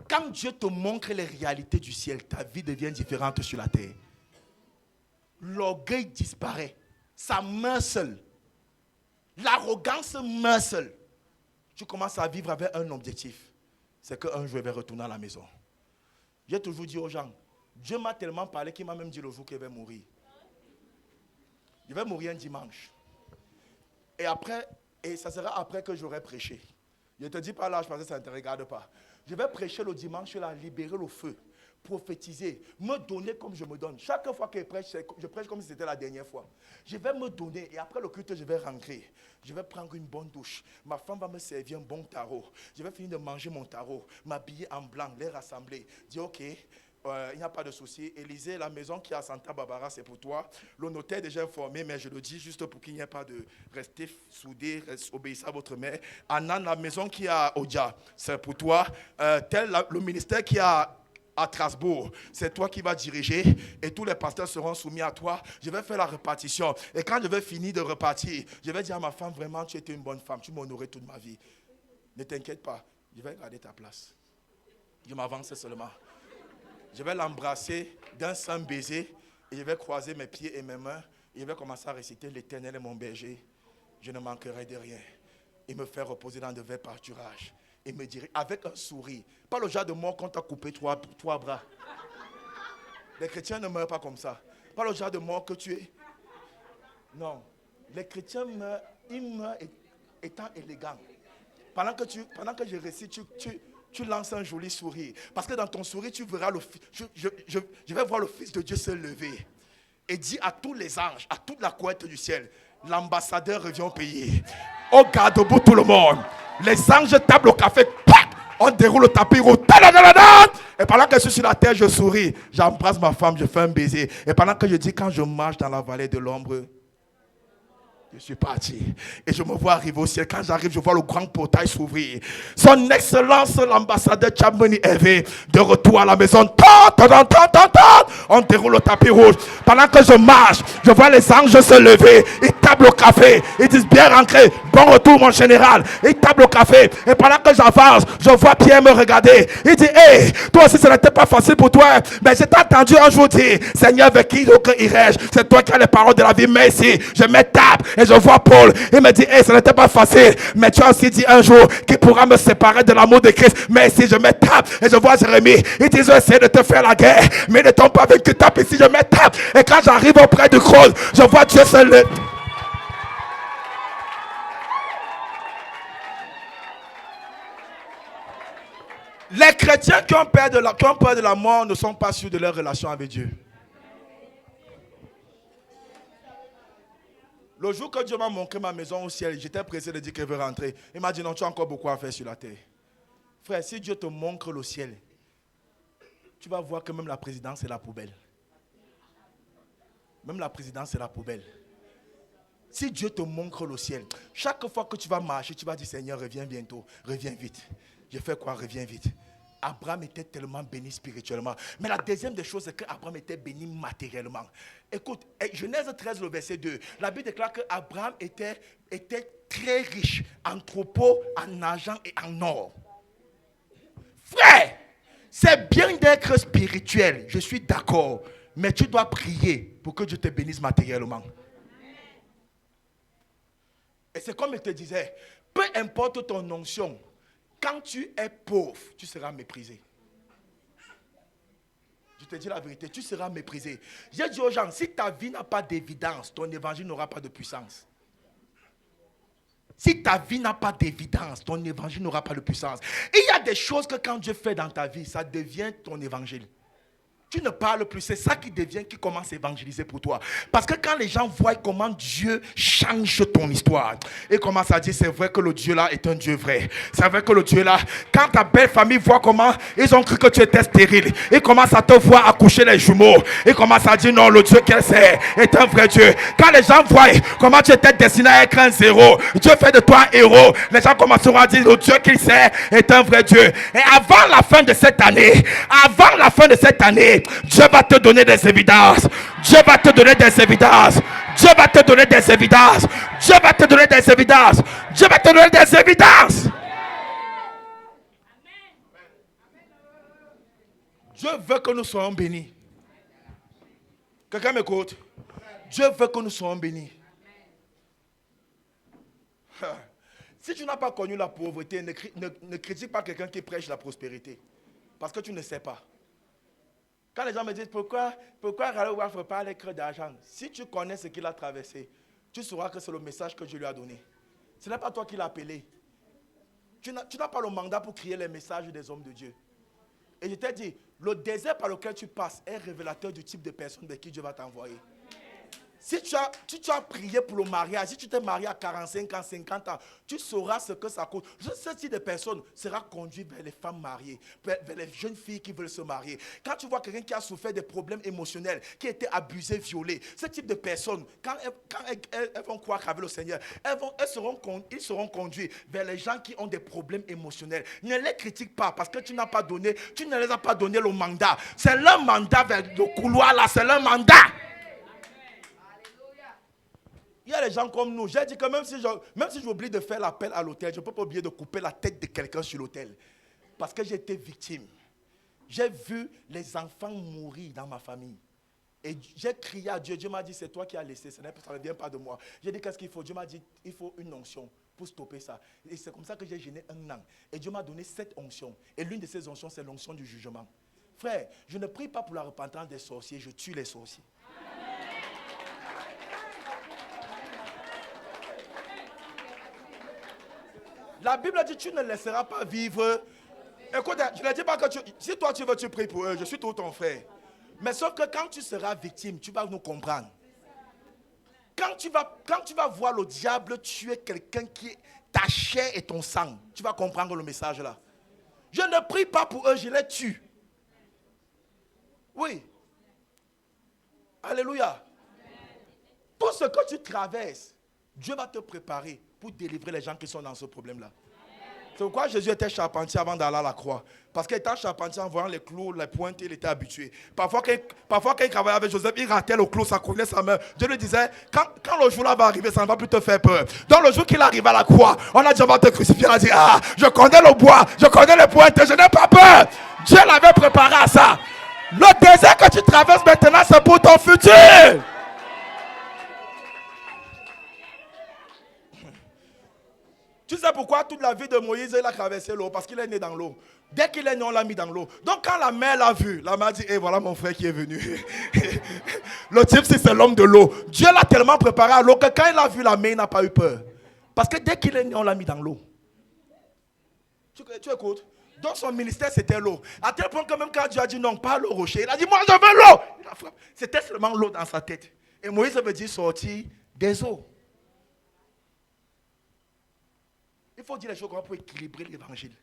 A: Quand Dieu te montre les réalités du ciel, ta vie devient différente sur la terre. L'orgueil disparaît. Ça meurt seul. L'arrogance meurt seul. Tu commences à vivre avec un objectif. C'est qu'un jour, je vais retourner à la maison. J'ai toujours dit aux gens, Dieu m'a tellement parlé qu'il m'a même dit le jour qu'il va mourir. Je vais mourir un dimanche. Et ça sera après que j'aurai prêché. Je ne te dis pas là, je pense que ça ne te regarde pas. Je vais prêcher le dimanche, là, libérer le feu, prophétiser, me donner comme je me donne. Chaque fois que je prêche comme si c'était la dernière fois. Je vais me donner et après le culte, je vais rentrer. Je vais prendre une bonne douche. Ma femme va me servir un bon tarot. Je vais finir de manger mon tarot, m'habiller en blanc, les rassembler. Dire ok. Il n'y a pas de souci. Élisée, la maison qui est à Santa Barbara, c'est pour toi. Le notaire est déjà informé, mais je le dis juste pour qu'il n'y ait pas de rester soudé, obéissez à votre mère. Annan, la maison qui est à Odia, c'est pour toi. Le ministère qui est à Strasbourg, c'est toi qui vas diriger et tous les pasteurs seront soumis à toi. Je vais faire la répartition. Et quand je vais finir de repartir, je vais dire à ma femme, vraiment, tu étais une bonne femme, tu m'as honoré toute ma vie. Ne t'inquiète pas, je vais garder ta place. Je m'avance seulement. Je vais l'embrasser d'un saint baiser et je vais croiser mes pieds et mes mains et je vais commencer à réciter l'Éternel est mon berger. Je ne manquerai de rien. Il me fait reposer dans de verts pâturages. Et me dirait avec un sourire, pas le genre de mort qu'on t'a coupé trois bras. Les chrétiens ne meurent pas comme ça. Pas le genre de mort que tu es. Non. Les chrétiens meurent, ils meurent étant élégants. Pendant que je récite, tu lances un joli sourire. Parce que dans ton sourire, tu verras je vais voir le Fils de Dieu se lever. Et dire à tous les anges, à toute la couette du ciel, l'ambassadeur revient au pays. Oh, garde debout tout le monde. Les anges tablent au café. On déroule le tapis rouge. Et pendant que je suis sur la terre, je souris. J'embrasse ma femme, je fais un baiser. Et pendant que je dis, quand je marche dans la vallée de l'ombre. Je suis parti et je me vois arriver au ciel. Quand j'arrive, je vois le grand portail s'ouvrir. Son Excellence, l'ambassadeur Tchamboni Hervé, de retour à la maison. On déroule le tapis rouge. Pendant que je marche, je vois les anges se lever. Ils tablent au café. Ils disent bien rentré. Bon retour, mon général. Ils tablent au café. Et pendant que j'avance, je vois Pierre me regarder. Il dit, hey, toi aussi, ce n'était pas facile pour toi. Mais j'ai entendu un jour dire, Seigneur, avec qui donc irai-je? C'est toi qui as les paroles de la vie. Mais ici, je me tape. Et je vois Paul, il me dit, hey, ce n'était pas facile, mais tu as aussi dit un jour qui pourra me séparer de l'amour de Christ. Mais si je me tape, et je vois Jérémie, il dit, je essaie de te faire la guerre, mais ne tombe pas avec tu tapes ici, je me tape. Et quand j'arrive auprès du trône, je vois Dieu se lever. Les chrétiens qui ont peur de la mort ne sont pas sûrs de leur relation avec Dieu. Le jour que Dieu m'a montré ma maison au ciel, j'étais pressé de dire qu'il veut rentrer. Il m'a dit non, tu as encore beaucoup à faire sur la terre. Frère, si Dieu te montre le ciel, tu vas voir que même la présidence c'est la poubelle. Même la présidence c'est la poubelle. Si Dieu te montre le ciel, chaque fois que tu vas marcher, tu vas dire Seigneur, reviens bientôt, reviens vite. Je fais quoi? Reviens vite. Abraham était tellement béni spirituellement. Mais la deuxième des choses, c'est qu'Abraham était béni matériellement. Écoute, Genèse 13, le verset 2, la Bible déclare qu'Abraham était très riche en troupeaux, en argent et en or. Frère, c'est bien d'être spirituel, je suis d'accord. Mais tu dois prier pour que Dieu te bénisse matériellement. Et c'est comme il te disait, peu importe ton onction, quand tu es pauvre, tu seras méprisé. Je te dis la vérité, tu seras méprisé. J'ai dit aux gens, si ta vie n'a pas d'évidence, ton évangile n'aura pas de puissance. Si ta vie n'a pas d'évidence, ton évangile n'aura pas de puissance. Et il y a des choses que quand Dieu fait dans ta vie, ça devient ton évangile. Tu ne parles plus, c'est ça qui commence à évangéliser pour toi. Parce que quand les gens voient comment Dieu change ton histoire, ils commencent à dire, c'est vrai que le Dieu là est un Dieu vrai. C'est vrai que le Dieu là, quand ta belle famille voit comment ils ont cru que tu étais stérile, ils commencent à te voir accoucher les jumeaux. Ils commencent à dire, non, le Dieu qu'elle sait est un vrai Dieu. Quand les gens voient comment tu étais destiné à être un zéro, Dieu fait de toi un héros. Les gens commenceront à dire, le Dieu qu'il sait est un vrai Dieu. Et avant la fin de cette année, Dieu va te donner des évidences. Dieu va te donner des évidences. Dieu va te donner des évidences. Dieu va te donner des évidences. Dieu va te donner des évidences. Dieu veut que nous soyons bénis. Quelqu'un m'écoute? Dieu veut que nous soyons bénis. Si tu n'as pas connu la pauvreté, ne critique pas quelqu'un qui prêche la prospérité. Parce que tu ne sais pas. Quand les gens me disent pourquoi Raleigh Walford parle avec d'argent, si tu connais ce qu'il a traversé, tu sauras que c'est le message que Dieu lui a donné. Ce n'est pas toi qui l'as appelé. Tu n'as pas le mandat pour crier les messages des hommes de Dieu. Et je t'ai dit, le désert par lequel tu passes est révélateur du type de personne de qui Dieu va t'envoyer. Si tu as prié pour le mariage, si tu t'es marié à 45 ans, 50 ans, tu sauras ce que ça coûte. Ce type de personne sera conduit vers les femmes mariées, vers les jeunes filles qui veulent se marier. Quand tu vois quelqu'un qui a souffert de problèmes émotionnels, qui a été abusé, violé, ce type de personnes, quand elles vont croire qu'avec le Seigneur, ils seront conduits vers les gens qui ont des problèmes émotionnels. Ne les critique pas parce que tu ne les as pas donné le mandat. C'est leur mandat vers le couloir là, c'est leur mandat. Il y a des gens comme nous. J'ai dit que même si j'oublie de faire l'appel à l'autel, je ne peux pas oublier de couper la tête de quelqu'un sur l'autel. Parce que j'ai été victime. J'ai vu les enfants mourir dans ma famille. Et j'ai crié à Dieu. Dieu m'a dit, c'est toi qui as laissé. Ça ne vient pas de moi. J'ai dit, qu'est-ce qu'il faut? Dieu m'a dit, il faut une onction pour stopper ça. Et c'est comme ça que j'ai gêné 1 an. Et Dieu m'a donné 7 onctions. Et l'une de ces onctions, c'est l'onction du jugement. Frère, je ne prie pas pour la repentance des sorciers. Je tue les sorciers. La Bible dit, tu ne laisseras pas vivre. Écoute, je ne dis pas que si toi tu veux, tu pries pour eux. Je suis tout ton frère. Mais sauf que quand tu seras victime, tu vas nous comprendre. Quand tu vas voir le diable tuer quelqu'un qui est ta chair et ton sang, tu vas comprendre le message là. Je ne prie pas pour eux, je les tue. Oui. Alléluia. Tout ce que tu traverses Dieu va te préparer pour délivrer les gens qui sont dans ce problème-là. C'est pourquoi Jésus était charpentier avant d'aller à la croix. Parce qu'étant charpentier, en voyant les clous, les pointes, il était habitué. Parfois, quand il travaillait avec Joseph, il ratait le clou, ça cognait sa main. Dieu lui disait, quand le jour-là va arriver, ça ne va plus te faire peur. Donc le jour qu'il arrive à la croix, on a dit, on va te crucifier. Il a dit, ah, je connais le bois, je connais les pointes, je n'ai pas peur. Dieu l'avait préparé à ça. Le désert que tu traverses maintenant, c'est pour ton futur. Tu sais pourquoi toute la vie de Moïse, il a traversé l'eau? Parce qu'il est né dans l'eau. Dès qu'il est né, on l'a mis dans l'eau. Donc quand la mère l'a vu, la mère a dit, hey, voilà mon frère qui est venu. Le type, c'est l'homme de l'eau. Dieu l'a tellement préparé à l'eau que quand il a vu la mère, il n'a pas eu peur. Parce que dès qu'il est né, on l'a mis dans l'eau. Tu écoutes? Donc son ministère, c'était l'eau. À tel point que même quand Dieu a dit non, pas le rocher, il a dit, moi je veux l'eau. C'était seulement l'eau dans sa tête. Et Moïse veut dire sortir des eaux. Il faut dire les choses pour équilibrer l'évangile.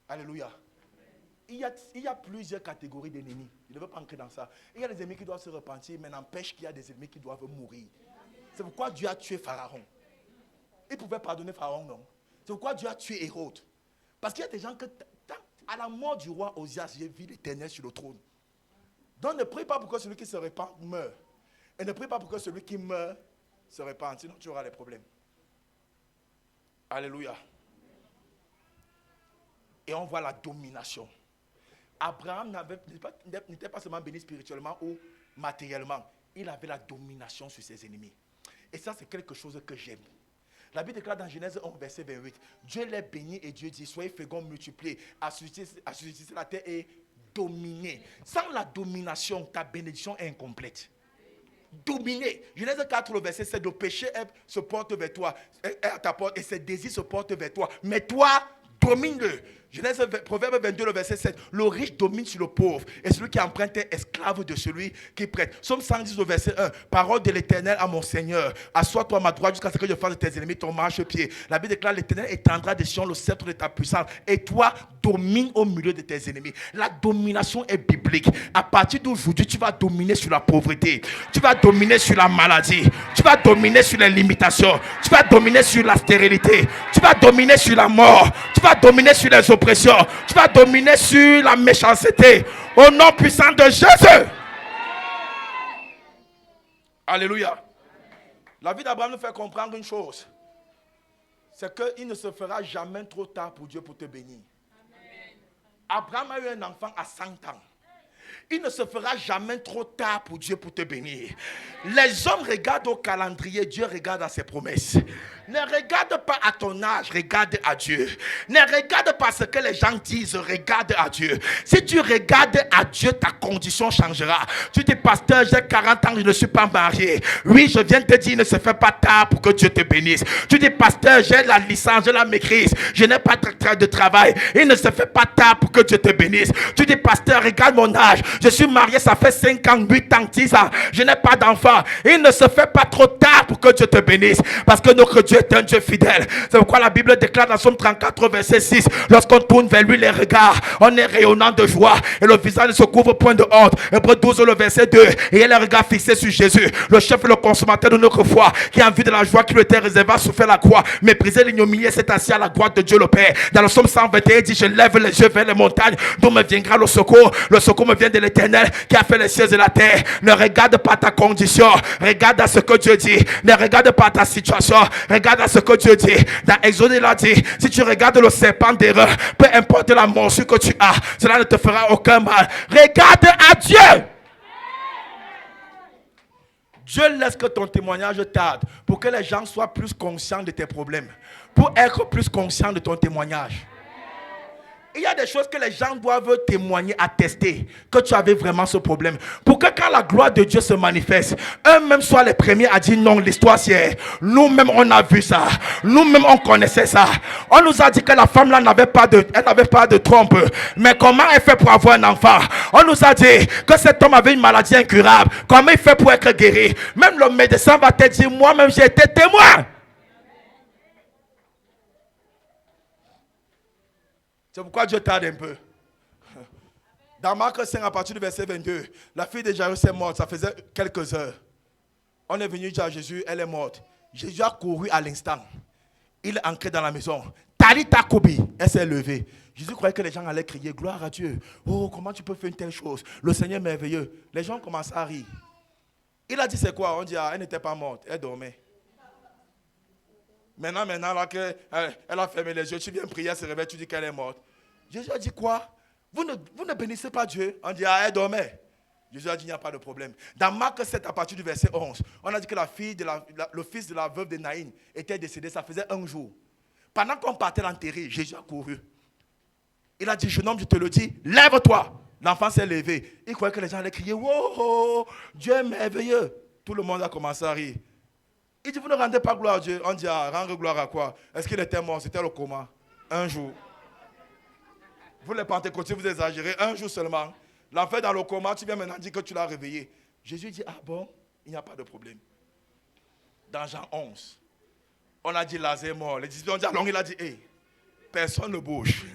A: Alléluia. Il y a plusieurs catégories d'ennemis. Il ne veut pas entrer dans ça. Il y a des ennemis qui doivent se repentir, mais n'empêche qu'il y a des ennemis qui doivent mourir. C'est pourquoi Dieu a tué Pharaon. Il pouvait pardonner Pharaon, non? C'est pourquoi Dieu a tué Hérode. Parce qu'il y a des gens que, à la mort du roi Osias, j'ai vu l'Éternel sur le trône. Donc ne prie pas pour que celui qui se répand meure. Et ne prie pas pour que celui qui meurt se répande. Sinon tu auras des problèmes. Alléluia. Et on voit la domination. Abraham n'était pas seulement béni spirituellement ou matériellement. Il avait la domination sur ses ennemis. Et ça, c'est quelque chose que j'aime. La Bible déclare dans Genèse 1, verset 28. Dieu les bénit et Dieu dit, soyez féconds, multipliez, assujettissez la terre et dominez. Sans la domination, ta bénédiction est incomplète. Dominer. Genèse 4, le verset 7, le péché se porte vers toi, est à ta porte, et ses désirs se portent vers toi. Mais toi, domine-le. Genèse, Proverbe 22, le verset 7. Le riche domine sur le pauvre, et celui qui emprunte est esclave de celui qui prête. Psaume 110, le verset 1. Parole de l'Éternel à mon Seigneur. Assois-toi à ma droite jusqu'à ce que je fasse de tes ennemis ton marchepied. La Bible déclare, l'Éternel étendra des Sion le sceptre de ta puissance, et toi, domine au milieu de tes ennemis. La domination est biblique. À partir d'aujourd'hui, tu vas dominer sur la pauvreté. Tu vas dominer sur la maladie. Tu vas dominer sur les limitations. Tu vas dominer sur la stérilité. Tu vas dominer sur la mort. Tu vas dominer sur les oppressions. Tu vas dominer sur la méchanceté. Au nom puissant de Jésus. Alléluia. La vie d'Abraham nous fait comprendre une chose. C'est qu'il ne se fera jamais trop tard pour Dieu pour te bénir. Abraham a eu un enfant à 100 ans. Il ne se fera jamais trop tard pour Dieu pour te bénir. Les hommes regardent au calendrier, Dieu regarde à ses promesses. Ne regarde pas à ton âge, regarde à Dieu. Ne regarde pas ce que les gens disent, regarde à Dieu. Si tu regardes à Dieu, ta condition changera. Tu dis, pasteur, j'ai 40 ans, je ne suis pas marié. Oui, je viens de te dire, il ne se fait pas tard pour que Dieu te bénisse. Tu dis, pasteur, j'ai la licence, j'ai la maîtrise, je n'ai pas de travail. Il ne se fait pas tard pour que Dieu te bénisse. Tu dis, pasteur, regarde mon âge. Je suis marié, ça fait 5 ans, 8 ans, 10 ans. Je n'ai pas d'enfant. Il ne se fait pas trop tard pour que Dieu te bénisse. Parce que notre Dieu est un Dieu fidèle. C'est pourquoi la Bible déclare dans Somme 34, verset 6. Lorsqu'on tourne vers lui les regards, on est rayonnant de joie. Et le visage ne se couvre point de honte. Hébreux 12, le verset 2. Et il a les regards fixés sur Jésus, le chef et le consommateur de notre foi, qui a envie de la joie qui lui était réservée à souffrir la croix, méprisé l'ignominie et s'est assis à la droite de Dieu le Père. Dans le Somme 121, il dit, je lève les yeux vers les montagnes, d'où me viendra le secours. Le secours me vient de l'Éternel qui a fait les cieux et la terre. Ne regarde pas ta condition, regarde à ce que Dieu dit. Ne regarde pas ta situation, regarde à ce que Dieu dit. Dans Exode, il a dit, si tu regardes le serpent d'erreur, peu importe la morsure que tu as, cela ne te fera aucun mal. Regarde à Dieu. Dieu laisse que ton témoignage tarde pour que les gens soient plus conscients de tes problèmes, pour être plus conscients de ton témoignage. Il y a des choses que les gens doivent témoigner, attester que tu avais vraiment ce problème. Pour que quand la gloire de Dieu se manifeste, eux-mêmes soient les premiers à dire non, l'histoire c'est nous-mêmes on a vu ça. Nous-mêmes on connaissait ça. On nous a dit que la femme là n'avait pas de trompe. Mais comment elle fait pour avoir un enfant? On nous a dit que cet homme avait une maladie incurable. Comment il fait pour être guéri? Même le médecin va te dire, moi-même j'ai été témoin. C'est pourquoi Dieu tarde un peu. Dans Marc 5, à partir du verset 22, la fille de Jairus est morte, ça faisait quelques heures. On est venu dire à Jésus, elle est morte. Jésus a couru à l'instant. Il est entré dans la maison. Talita Kobi, elle s'est levée. Jésus croyait que les gens allaient crier gloire à Dieu. Oh, comment tu peux faire une telle chose? Le Seigneur est merveilleux. Les gens commencent à rire. Il a dit c'est quoi? On dit elle n'était pas morte, elle dormait. Maintenant là qu'elle a fermé les yeux, tu viens prier, elle se réveille, tu dis qu'elle est morte. Jésus a dit quoi? Vous ne bénissez pas Dieu? On dit elle dormait. Jésus a dit il n'y a pas de problème. Dans Marc 7, à partir du verset 11, on a dit que le fils de la veuve de Naïn était décédé, ça faisait un jour. Pendant qu'on partait l'enterrer, Jésus a couru. Il a dit, jeune homme, je te le dis, lève-toi. L'enfant s'est levé. Il croyait que les gens allaient crier, wow, Dieu est merveilleux. Tout le monde a commencé à rire. Il dit, vous ne rendez pas gloire à Dieu. On dit, rendre gloire à quoi? Est-ce qu'il était mort? C'était le coma. Un jour. Vous les pentecôtiens, vous exagérez. Un jour seulement. L'enfant est dans le coma, tu viens maintenant dire que tu l'as réveillé. Jésus dit, ah bon, il n'y a pas de problème. Dans Jean 11, on a dit Lazare est mort. Les disciples ont dit, alors il a dit, hey, personne ne bouge.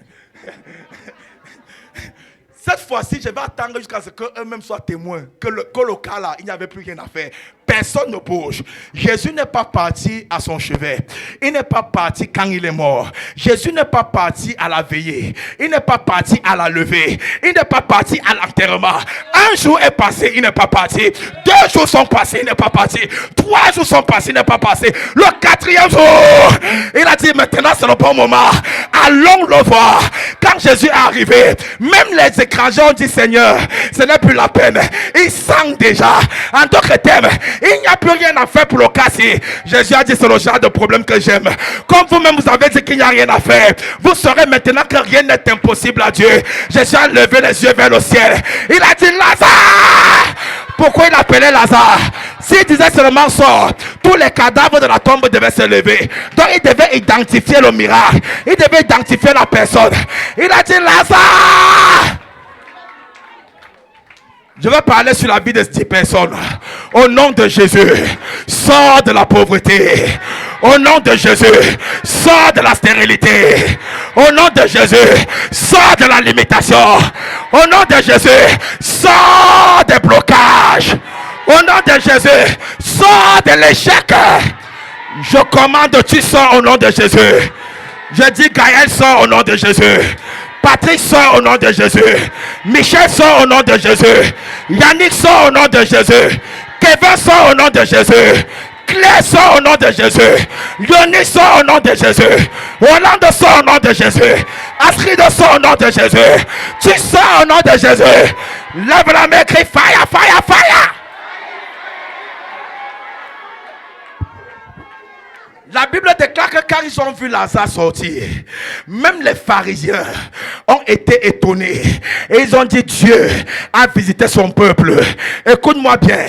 A: Cette fois-ci, je vais attendre jusqu'à ce qu'eux-mêmes soient témoins. Que le cas là, il n'y avait plus rien à faire. Personne ne bouge. Jésus n'est pas parti à son chevet. Il n'est pas parti quand il est mort. Jésus n'est pas parti à la veillée. Il n'est pas parti à la levée. Il n'est pas parti à l'enterrement. Un jour est passé, il n'est pas parti. 2 jours sont passés, il n'est pas parti. 3 jours sont passés, il n'est pas passé. Le 4e jour, il a dit maintenant c'est le bon moment. Allons le voir. Quand Jésus est arrivé, même les étrangers ont dit Seigneur, ce n'est plus la peine. Ils sentent déjà. En d'autres termes, il n'y a plus rien à faire pour le casser. Jésus a dit c'est le genre de problème que j'aime. Comme vous-même vous avez dit qu'il n'y a rien à faire, vous saurez maintenant que rien n'est impossible à Dieu. Jésus a levé les yeux vers le ciel. Il a dit Lazare. Pourquoi il appelait Lazare? S'il disait seulement sort, tous les cadavres de la tombe devaient se lever. Donc il devait identifier le miracle. Il devait identifier la personne. Il a dit Lazare. Je vais parler sur la vie de ces personnes. Au nom de Jésus, sors de la pauvreté. Au nom de Jésus, sors de la stérilité. Au nom de Jésus, sors de la limitation. Au nom de Jésus, sors des blocages. Au nom de Jésus, sors de l'échec. Je commande, tu sors au nom de Jésus. Je dis Gaël sort au nom de Jésus. Patrick sort au nom de Jésus. Michel sort au nom de Jésus. Yannick sort au nom de Jésus. Kevin sort au nom de Jésus. Claire sort au nom de Jésus. Yoni sort au nom de Jésus. Hollande sort au nom de Jésus. Astrid sort au nom de Jésus. Tu sors au nom de Jésus. Lève la main, crie fire, fire, fire. La Bible déclare que quand ils ont vu Lazare sortir, même les pharisiens ont été étonnés. Et ils ont dit Dieu a visité son peuple. Écoute-moi bien.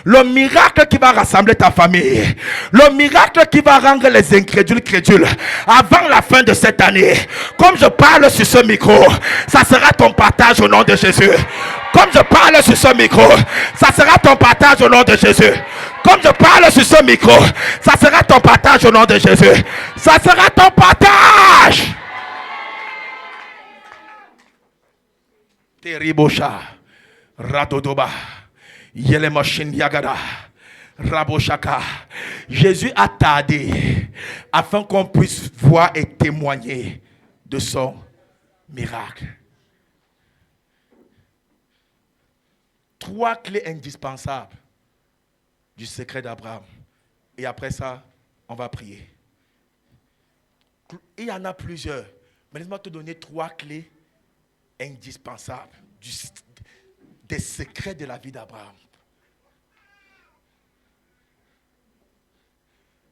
A: Le miracle qui va rassembler ta famille, le miracle qui va rendre les incrédules crédules avant la fin de cette année, comme je parle sur ce micro, ça sera ton partage au nom de Jésus. Comme je parle sur ce micro, ça sera ton partage au nom de Jésus. Comme je parle sur ce micro, ça sera ton partage au nom de Jésus. Ça sera ton partage. Teribosha, Radodoba, Yelemoshin Yagada, Raboshaka. Jésus a tardé afin qu'on puisse voir et témoigner de son miracle. 3 clés indispensables du secret d'Abraham. Et après ça, on va prier. Il y en a plusieurs. Mais laisse-moi te donner 3 clés indispensables des secrets de la vie d'Abraham.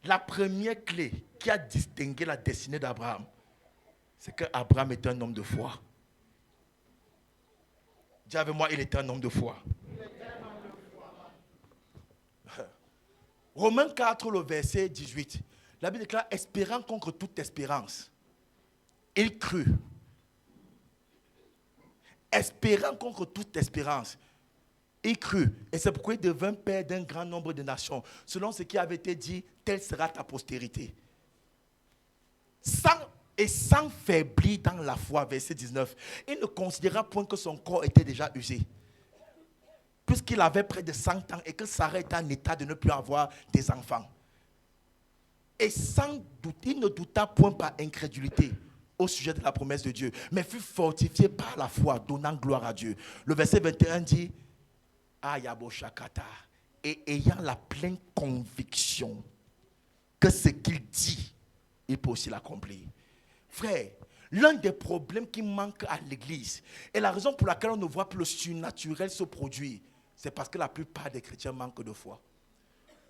A: La première clé qui a distingué la destinée d'Abraham, c'est que Abraham était un homme de foi. Dis avec moi, il était un homme de foi. Romains 4, le verset 18. La Bible déclare, espérant contre toute espérance. Il crut. Espérant contre toute espérance. Il crut. Et c'est pourquoi il devint père d'un grand nombre de nations. Selon ce qui avait été dit, telle sera ta postérité. Sans faiblir dans la foi, verset 19. Il ne considéra point que son corps était déjà usé. Puisqu'il avait près de 100 ans et que Sarah était en état de ne plus avoir des enfants. Et sans doute, il ne douta point par incrédulité au sujet de la promesse de Dieu, mais fut fortifié par la foi, donnant gloire à Dieu. Le verset 21 dit, Ayabo Shakata, et ayant la pleine conviction que ce qu'il dit, il peut aussi l'accomplir. Frère, l'un des problèmes qui manque à l'église, et la raison pour laquelle on ne voit plus le surnaturel se produire, c'est parce que la plupart des chrétiens manquent de foi.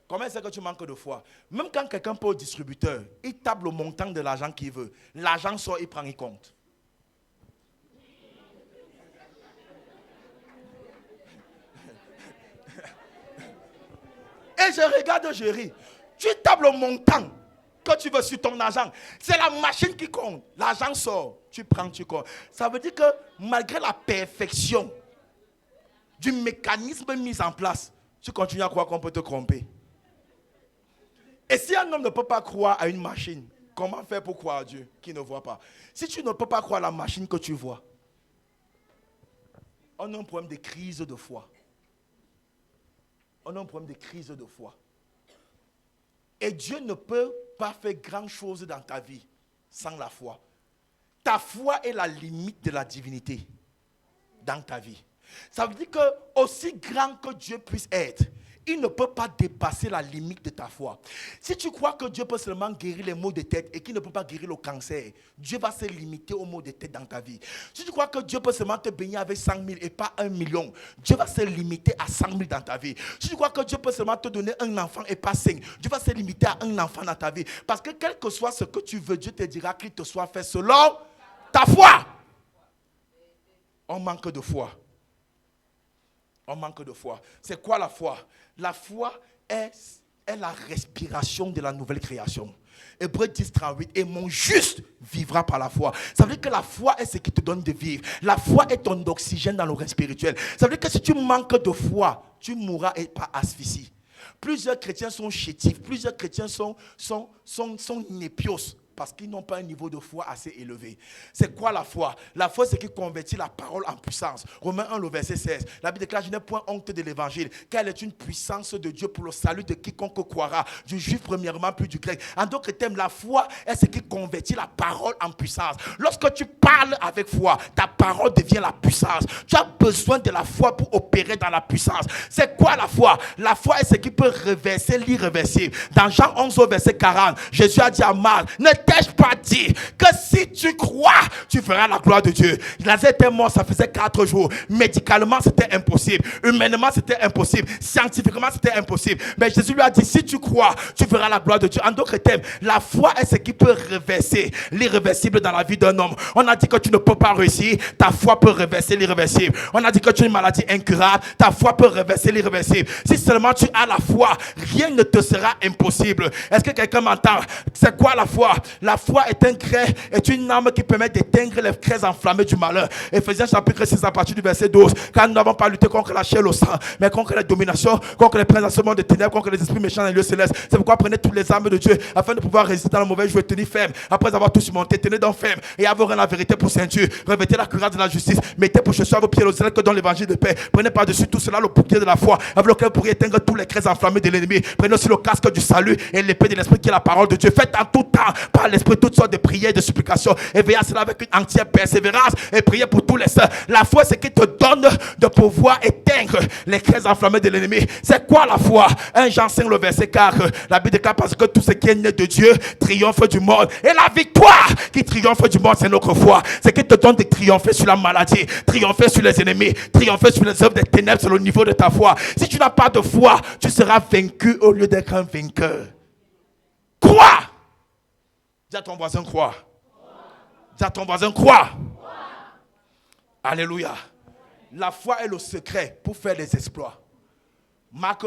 A: Comment c'est que tu manques de foi? Même quand quelqu'un peut au distributeur, il tape le montant de l'argent qu'il veut. L'argent sort, il prend, il compte. Et je regarde, je ris. Tu tapes le montant que tu veux sur ton argent. C'est la machine qui compte. L'argent sort, tu prends, tu comptes. Ça veut dire que malgré la perfection du mécanisme mis en place, tu continues à croire qu'on peut te tromper. Et si un homme ne peut pas croire à une machine, comment faire pour croire à Dieu qui ne voit pas? Si tu ne peux pas croire à la machine que tu vois, on a un problème de crise de foi. On a un problème de crise de foi. Et Dieu ne peut pas faire grand chose dans ta vie sans la foi. Ta foi est la limite de la divinité dans ta vie. Ça veut dire que aussi grand que Dieu puisse être, il ne peut pas dépasser la limite de ta foi. Si tu crois que Dieu peut seulement guérir les maux de tête et qu'il ne peut pas guérir le cancer, Dieu va se limiter aux maux de tête dans ta vie. Si tu crois que Dieu peut seulement te bénir avec 100 000 et pas 1 million, Dieu va se limiter à 100 000 dans ta vie. Si tu crois que Dieu peut seulement te donner un enfant et pas 5, Dieu va se limiter à un enfant dans ta vie. Parce que quel que soit ce que tu veux, Dieu te dira qu'il te soit fait selon ta foi. On manque de foi. On manque de foi. C'est quoi la foi? La foi est la respiration de la nouvelle création. Hébreux 10, 38. Et mon juste vivra par la foi. Ça veut dire que la foi est ce qui te donne de vivre. La foi est ton oxygène dans le reste spirituel. Ça veut dire que si tu manques de foi, tu mourras et pas asphyxie. Plusieurs chrétiens sont chétifs. Plusieurs chrétiens sont népios. Parce qu'ils n'ont pas un niveau de foi assez élevé. C'est quoi la foi? La foi, c'est qui convertit la parole en puissance. Romains 1, le verset 16. La Bible déclare, je n'ai point honte de l'évangile, car elle est une puissance de Dieu pour le salut de quiconque croira, du juif premièrement, puis du grec. En d'autres termes, la foi est ce qui convertit la parole en puissance. Lorsque tu parles avec foi, ta parole devient la puissance. Tu as besoin de la foi pour opérer dans la puissance. C'est quoi la foi? La foi est ce qui peut reverser l'irréversible. Dans Jean 11, au verset 40, Jésus a dit à Marc, ne t'ai-je pas dit que si tu crois, tu feras la gloire de Dieu? Lazare était mort, ça faisait 4 jours. Médicalement, c'était impossible. Humainement, c'était impossible. Scientifiquement, c'était impossible. Mais Jésus lui a dit, si tu crois, tu feras la gloire de Dieu. En d'autres termes, la foi est ce qui peut reverser l'irréversible dans la vie d'un homme. On a dit que tu ne peux pas réussir, ta foi peut reverser l'irréversible. On a dit que tu as une maladie incurable, ta foi peut reverser l'irréversible. Si seulement tu as la foi, rien ne te sera impossible. Est-ce que quelqu'un m'entend? C'est quoi la foi? La foi est un grès, est une arme qui permet d'éteindre les craies enflammées du malheur. Éphésiens chapitre 6 à partir du verset 12. Car nous n'avons pas lutté contre la chair et le sang, mais contre les dominations, contre les présences de ténèbres, contre les esprits méchants dans les lieux célestes. C'est pourquoi prenez toutes les armes de Dieu afin de pouvoir résister dans le mauvais jour et tenir ferme. Après avoir tout surmonté, tenez donc ferme et avoir la vérité pour ceinture. Revêtez la cuirasse de la justice, mettez pour chaussures à vos pieds le zèle que donne l'évangile de paix. Prenez par-dessus tout cela le bouclier de la foi, avec lequel vous pourriez éteindre tous les craies enflammées de l'ennemi. Prenez aussi le casque du salut et l'épée de l'esprit qui est la parole de Dieu. Faites en tout temps par l'esprit toutes sortes de prières et de supplications, et veillez à cela avec une entière persévérance et priez pour tous les saints. La foi, c'est qui te donne de pouvoir éteindre les craies enflammées de l'ennemi. C'est quoi la foi? 1 Jean 5, le verset 4. La Bible déclare, parce que tout ce qui est né de Dieu triomphe du monde. Et la victoire qui triomphe du monde, c'est notre foi. C'est qui te donne de triompher sur la maladie, triompher sur les ennemis, triompher sur les œuvres des ténèbres, sur le niveau de ta foi. Si tu n'as pas de foi, tu seras vaincu au lieu d'être un vainqueur. Crois. Dis à ton voisin, crois. Dis à ton voisin, crois. Alléluia. La foi est le secret pour faire des exploits. Marc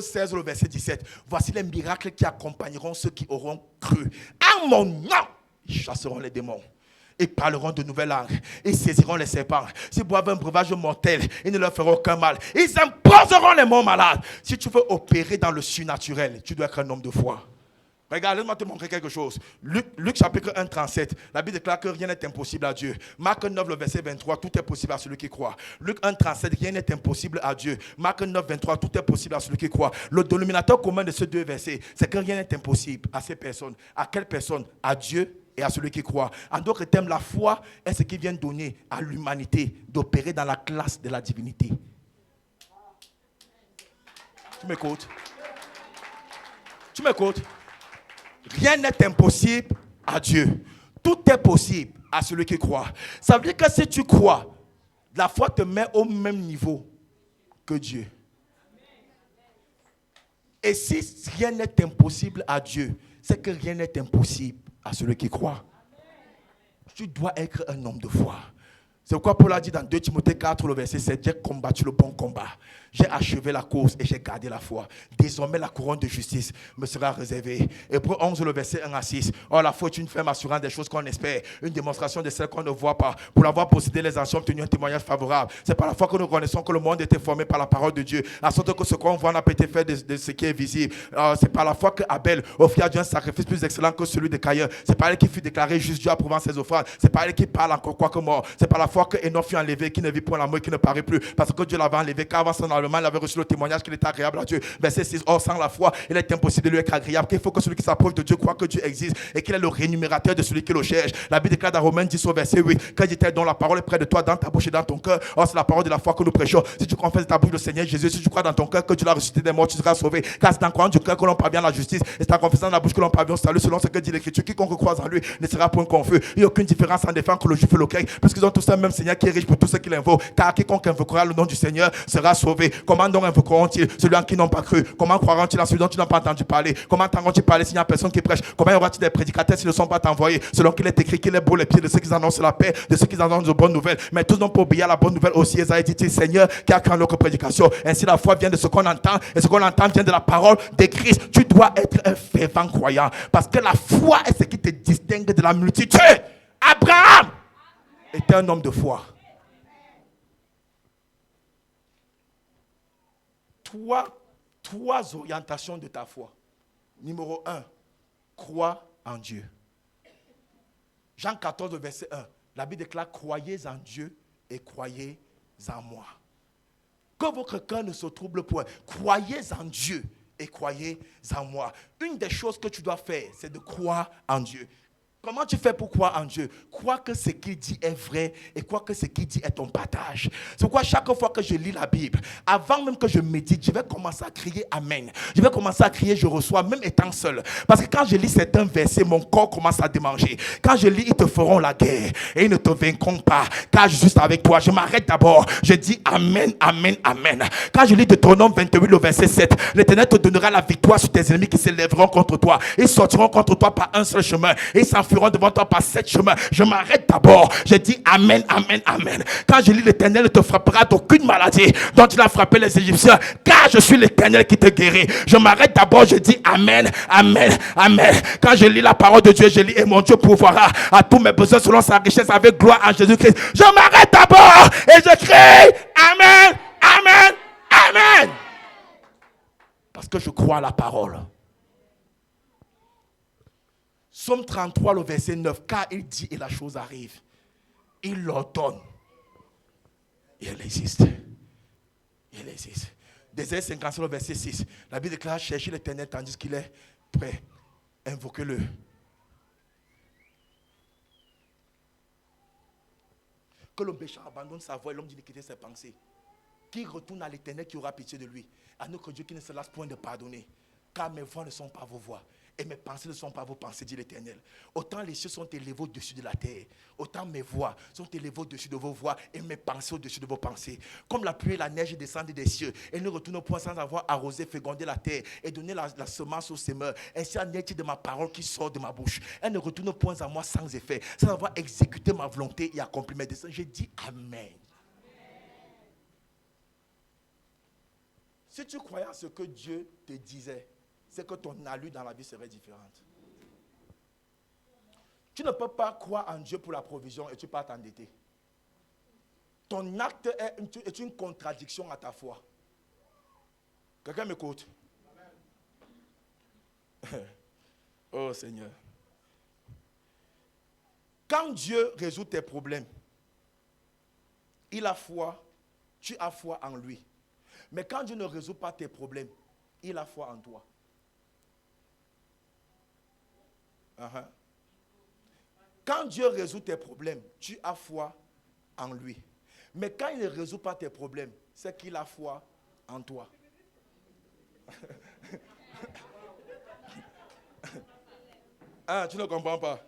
A: 16, le verset 17. Voici les miracles qui accompagneront ceux qui auront cru. En mon nom, ils chasseront les démons. Ils parleront de nouvelles langues. Ils saisiront les serpents. S'ils boivent un breuvage mortel, ils ne leur feront aucun mal. Ils imposeront les morts malades. Si tu veux opérer dans le surnaturel, tu dois être un homme de foi. Regarde, laisse-moi te montrer quelque chose. Luc chapitre 1, 37. La Bible déclare que rien n'est impossible à Dieu. Marc 9, le verset 23. Tout est possible à celui qui croit. Luc 1, 37. Rien n'est impossible à Dieu. Marc 9, 23. Tout est possible à celui qui croit. Le dénominateur commun de ces deux versets, c'est que rien n'est impossible à ces personnes. À quelle personne? À Dieu et à celui qui croit. En d'autres termes, la foi est ce qui vient donner à l'humanité d'opérer dans la classe de la divinité. Tu m'écoutes? Tu m'écoutes? Rien n'est impossible à Dieu. Tout est possible à celui qui croit. Ça veut dire que si tu crois, la foi te met au même niveau que Dieu. Et si rien n'est impossible à Dieu, c'est que rien n'est impossible à celui qui croit. Tu dois être un homme de foi. C'est pourquoi Paul a dit dans 2 Timothée 4, le verset 7, j'ai combattu le bon combat. J'ai achevé la course et j'ai gardé la foi. Désormais, la couronne de justice me sera réservée. Hébreux 11, le verset 1 à 6. Or, la foi est une ferme assurance des choses qu'on espère, une démonstration de celles qu'on ne voit pas. Pour l'avoir possédé, les anciens ont obtenu un témoignage favorable. C'est par la foi que nous connaissons que le monde était formé par la parole de Dieu, à sorte que ce qu'on voit n'a pas été fait de ce qui est visible. C'est par la foi que Abel offrit à Dieu un sacrifice plus excellent que celui de Caïn. C'est par elle qu'il fut déclaré juste, Dieu approuvant ses offrandes. C'est par elle qu'il parle encore quoi que mort. C'est par la foi que Enoch fut enlevé, qui ne vit point la mort et qui ne paraît plus, parce que Dieu l'avait enlevé, car avant son enlèvement, il avait reçu le témoignage qu'il était agréable à Dieu. Verset 6. Or, sans la foi, il est impossible de lui être agréable, qu'il faut que celui qui s'approche de Dieu croit que Dieu existe et qu'il est le rémunérateur de celui qui le cherche. La Bible déclare dans Romains 10 au verset 8, quand dit-elle, dont la parole est près de toi, dans ta bouche et dans ton cœur. Or, c'est la parole de la foi que nous prêchons. Si tu confesses de ta bouche le Seigneur Jésus, si tu crois dans ton cœur que Dieu l'a ressuscité des morts, tu seras sauvé. Car c'est en croyant du cœur que l'on parvient à la justice, et c'est en confessant de la bouche que l'on parvient au salut, selon ce que dit l'Écriture. Quiconque croit en lui ne sera point confus. Il n'y a aucune différence en défend que le juif et le grec, puisqu'ils ont tous un même Seigneur qui est riche pour tous ceux qui l'invoquent. Car quiconque invoquera le nom du Seigneur sera sauvé. Comment donc invoqueront-ils celui en qui n'ont pas cru? Comment croiront-ils en celui dont ils n'ont pas entendu parler? Comment entendront-ils parler s'il n'y a personne qui prêche? Comment y aura-t-il des prédicateurs s'ils ne sont pas envoyés? Selon qu'il est écrit qu'il est beau les pieds de ceux qui annoncent la paix, de ceux qui annoncent de bonnes nouvelles. Mais tous n'ont pas obéi à la bonne nouvelle aussi. Esaïe dit, Seigneur, qui a craint notre prédication. Ainsi la foi vient de ce qu'on entend, et ce qu'on entend vient de la parole de Christ. Tu dois être un fervent croyant, parce que la foi est ce qui te distingue de la multitude. Abraham était un homme de foi. Trois orientations de ta foi. Numéro 1, crois en Dieu. Jean 14, verset 1. La Bible déclare, croyez en Dieu et croyez en moi. Que votre cœur ne se trouble point. Croyez en Dieu et croyez en moi. Une des choses que tu dois faire, c'est de croire en Dieu. Comment tu fais pour croire en Dieu? Crois que ce qu'il dit est vrai et crois que ce qu'il dit est ton partage. C'est pourquoi chaque fois que je lis la Bible, avant même que je médite, je vais commencer à crier Amen. Je vais commencer à crier je reçois, même étant seul. Parce que quand je lis certains versets, mon corps commence à démanger. Quand je lis, ils te feront la guerre et ils ne te vaincront pas. Car je suis juste avec toi. Je m'arrête d'abord. Je dis Amen, Amen, Amen. Quand je lis Deutéronome 28, le verset 7, l'Éternel te donnera la victoire sur tes ennemis qui s'élèveront contre toi. Ils sortiront contre toi par un seul chemin et ils s'enfuiront devant toi par 7 chemins. Je m'arrête d'abord. Je dis Amen, Amen, Amen. Quand je lis l'Éternel ne te frappera d'aucune maladie dont il a frappé les Égyptiens, car je suis l'Éternel qui te guérit. Je m'arrête d'abord. Je dis Amen, Amen, Amen. Quand je lis la parole de Dieu, je lis et mon Dieu pourvoira à tous mes besoins selon sa richesse avec gloire en Jésus-Christ. Je m'arrête d'abord et je crie Amen, Amen, Amen. Parce que je crois à la parole. Psaume 33, le verset 9, car il dit et la chose arrive. Il l'ordonne. Et elle existe. Et elle existe. D'ésaïe 55, le verset 6. La Bible déclare, cherchez l'Éternel tandis qu'il est prêt. Invoquez-le. Que le méchant abandonne sa voie et l'homme d'iniquité ses pensées. Qui retourne à l'Éternel qui aura pitié de lui. À notre Dieu qui ne se lasse point de pardonner. Car mes voies ne sont pas vos voies. Et mes pensées ne sont pas vos pensées, dit l'Éternel. Autant les cieux sont élevés au-dessus de la terre, autant mes voix sont élevées au-dessus de vos voix et mes pensées au-dessus de vos pensées. Comme la pluie et la neige descendent des cieux, elles ne retournent point sans avoir arrosé, fécondé la terre et donné la semence aux semeurs. Ainsi en est-il de ma parole qui sort de ma bouche. Elle ne retourne point à moi sans effet, sans avoir exécuté ma volonté et accompli mes desseins. Je dis Amen. Si tu croyais à ce que Dieu te disait, c'est que ton allure dans la vie serait différente. Tu ne peux pas croire en Dieu pour la provision et tu peux t'endetter. Ton acte est une contradiction à ta foi. Quelqu'un m'écoute? Oh Seigneur. Quand Dieu résout tes problèmes, il a foi, tu as foi en lui. Mais quand Dieu ne résout pas tes problèmes, il a foi en toi. Uh-huh. Quand Dieu résout tes problèmes, tu as foi en lui. Mais quand il ne résout pas tes problèmes, c'est qu'il a foi en toi. Ah, tu ne comprends pas.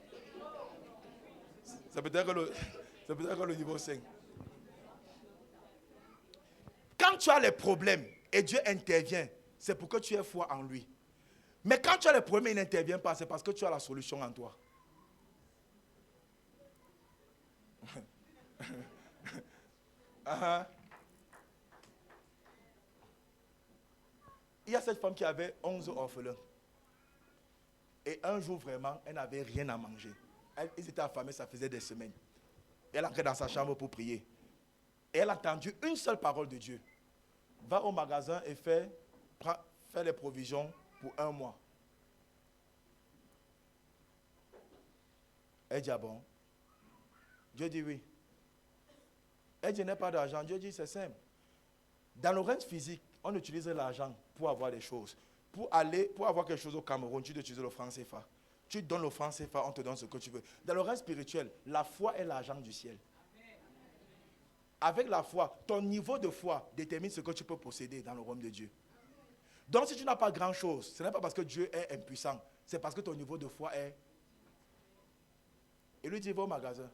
A: C'est peut-être le niveau 5. Quand tu as les problèmes et Dieu intervient, c'est pour que tu aies foi en lui. Mais quand tu as les problèmes et il n'intervient pas, c'est parce que tu as la solution en toi. Uh-huh. Il y a cette femme qui avait 11 orphelins. Et un jour, vraiment, elle n'avait rien à manger. Ils étaient affamés, ça faisait des semaines. Elle entrait dans sa chambre pour prier. Et elle a entendu une seule parole de Dieu. Va au magasin et fais les provisions pour 1 mois. Elle dit, ah bon? Dieu dit oui. Elle dit, je n'ai pas d'argent. Dieu dit, c'est simple. Dans le règne physique, on utilise l'argent pour avoir des choses. Pour avoir quelque chose au Cameroun, tu dois utiliser le franc CFA. Tu donnes le franc CFA, on te donne ce que tu veux. Dans le règne spirituel, la foi est l'argent du ciel. Avec la foi, ton niveau de foi détermine ce que tu peux posséder dans le royaume de Dieu. Donc si tu n'as pas grand-chose, ce n'est pas parce que Dieu est impuissant, c'est parce que ton niveau de foi est... Il lui dit, va au magasin.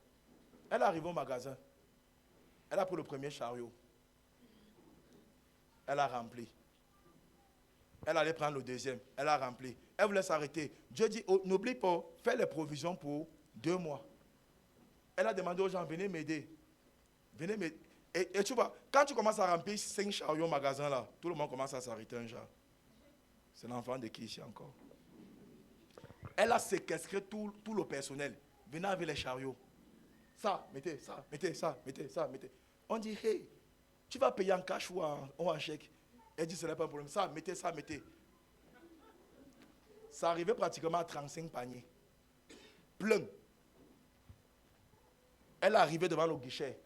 A: Elle est arrivée au magasin. Elle a pris le premier chariot. Elle a rempli. Elle allait prendre le deuxième. Elle a rempli. Elle voulait s'arrêter. Dieu dit, oh, n'oublie pas, fais les provisions pour 2 mois. Elle a demandé aux gens, venez m'aider. Venez m'aider. Et tu vois, quand tu commences à remplir 5 chariots au magasin là, tout le monde commence à s'arrêter un genre. C'est l'enfant de qui ici encore? Elle a séquestré tout le personnel. Venez avec les chariots. Ça, mettez, ça, mettez, ça, mettez, ça, mettez. On dit, hey, tu vas payer en cash ou en chèque? Elle dit, ce n'est pas un problème. Ça, mettez, ça, mettez. Ça arrivait pratiquement à 35 paniers. Plein. Elle est arrivée devant le guichet.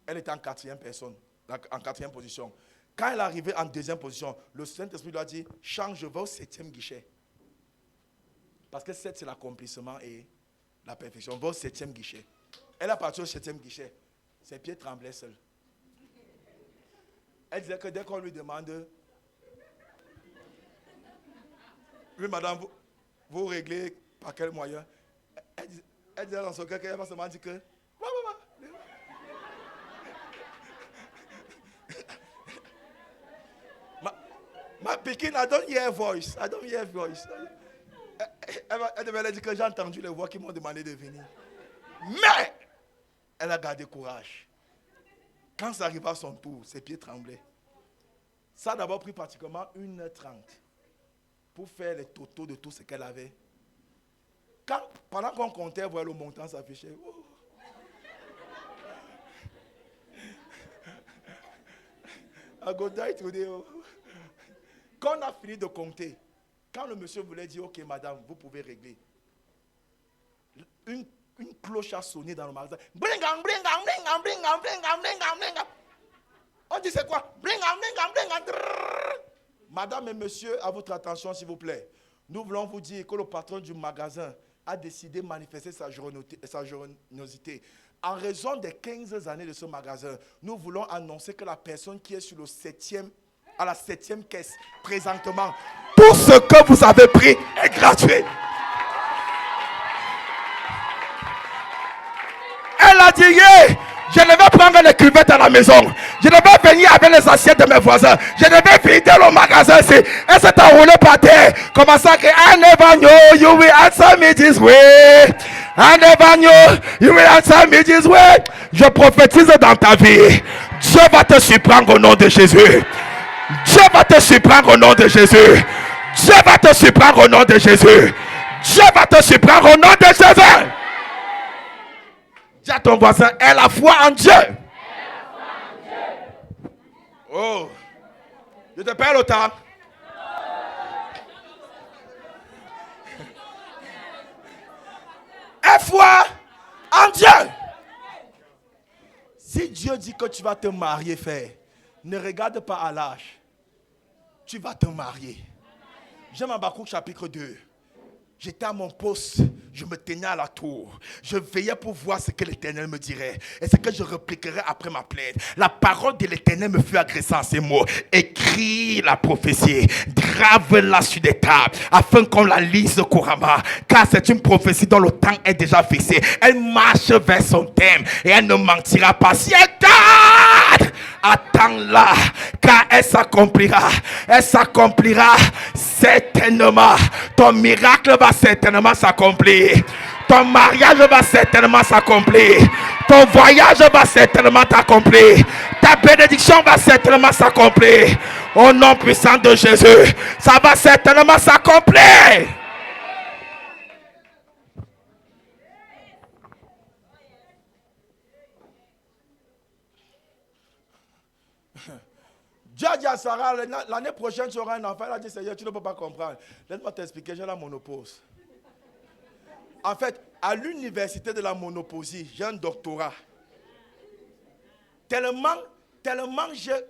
A: Elle était en 4e personne, en 4e position. Quand elle est arrivée en 2e position, le Saint-Esprit lui a dit, change, je vais au 7e guichet. Parce que 7, c'est l'accomplissement et la perfection. Va au 7e guichet. Elle est partie au 7e guichet. Ses pieds tremblaient seuls. Elle disait que dès qu'on lui demande, oui madame, vous réglez par quel moyen? Elle disait dans son cœur qu'elle va seulement dire que, ma Pékin, I don't hear voice. I don't hear voice. Elle devait dire que j'ai entendu les voix qui m'ont demandé de venir. Mais, elle a gardé courage. Quand ça arriva à son tour, ses pieds tremblaient. Ça a d'abord pris pratiquement 1h30 pour faire les totaux de tout ce qu'elle avait. Pendant qu'on comptait, voir le montant s'affichait. Oh. I go die today. Oh. Quand on a fini de compter, quand le monsieur voulait dire, ok madame, vous pouvez régler, une cloche a sonné dans le magasin. Bringam, bringam, bringam, bringam, bringam, bringam, bringam. On dit c'est quoi? Bringam, bringam, bringam. Madame et monsieur, à votre attention s'il vous plaît. Nous voulons vous dire que le patron du magasin a décidé de manifester sa générosité. En raison des 15 années de ce magasin, nous voulons annoncer que la personne qui est sur le 7e, à la 7e caisse présentement, tout ce que vous avez pris est gratuit. Elle a dit, yeah, je ne vais prendre les cuvettes à la maison. Je ne vais venir avec les assiettes de mes voisins. Je ne vais vider le magasin ici. Elle s'est enroulée par terre. Commençant à crier, I never know you will answer me this way. I never know you will answer me this way. Je prophétise dans ta vie. Dieu va te surprendre au nom de Jésus. Dieu va te surprendre au nom de Jésus. Dieu va te surprendre au nom de Jésus. Dieu va te surprendre au nom de Jésus. Dis à ton voisin, aie la foi en Dieu. Oh, je te perds le temps. foi en Dieu. Si Dieu dit que tu vas te marier, frère, ne regarde pas à l'âge. Tu vas te marier. J'aime Habakkuk chapitre 2. J'étais à mon poste, je me tenais à la tour. Je veillais pour voir ce que l'Éternel me dirait et ce que je répliquerais après ma plainte. La parole de l'Éternel me fut adressée en ces mots. Écris la prophétie, grave-la sur des tables, afin qu'on la lise couramment. Car c'est une prophétie dont le temps est déjà fixé. Elle marche vers son thème et elle ne mentira pas. Si elle tarde, attends-la, car elle s'accomplira. Elle s'accomplira certainement. Ton miracle va certainement s'accomplir. Ton mariage va certainement s'accomplir. Ton voyage va certainement t'accomplir. Ta bénédiction va certainement s'accomplir. Au nom puissant de Jésus, ça va certainement s'accomplir. Dieu a dit à Sarah, l'année prochaine tu auras un enfant. Elle a dit, Seigneur, tu ne peux pas comprendre. Laisse-moi t'expliquer, j'ai la monopause. En fait, à l'université de la monopausie, j'ai un doctorat. Tellement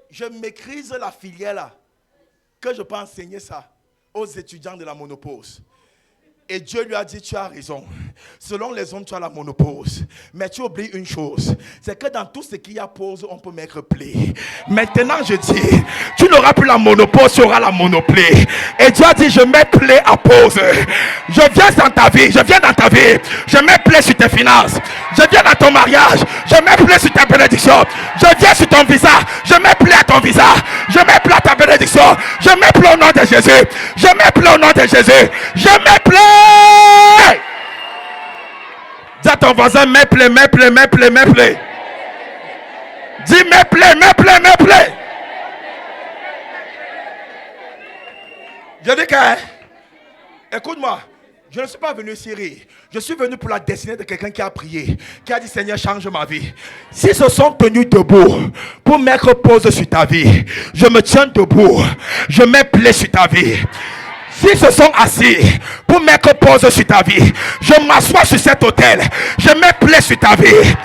A: je maîtrise la filière là, que je peux enseigner ça aux étudiants de la monopause. Et Dieu lui a dit, tu as raison. Selon les hommes, tu as la monopause. Mais tu oublies une chose. C'est que dans tout ce qu'il y a pause, on peut mettre plaie. Maintenant, je dis, tu n'auras plus la monopause, tu auras la monoplaie. Et Dieu a dit, je mets plaie à pause. Je viens dans ta vie, je viens dans ta vie. Je mets plaie sur tes finances. Je viens dans ton mariage. Je mets plaie sur ta bénédiction. Je viens sur ton visa. Je mets plaie à ton visa. Je mets plaie à ta bénédiction. Je mets plaie au nom de Jésus. Je mets plaie au nom de Jésus. Je mets plaie. Dis à ton voisin, mets plaie, mets plaie, mets plaie, mets plaie. Dis mets plaie, mets plaie, mets plaie. Je dis que, écoute-moi, je ne suis pas venu ici rire. Je suis venu pour la destinée de quelqu'un qui a prié, qui a dit, Seigneur, change ma vie. S'ils se sont tenus debout pour mettre pause sur ta vie, je me tiens debout, je mets plaie sur ta vie. S'ils se sont assis pour mettre pause sur ta vie, je m'assois sur cet autel, je mets plaie sur ta vie.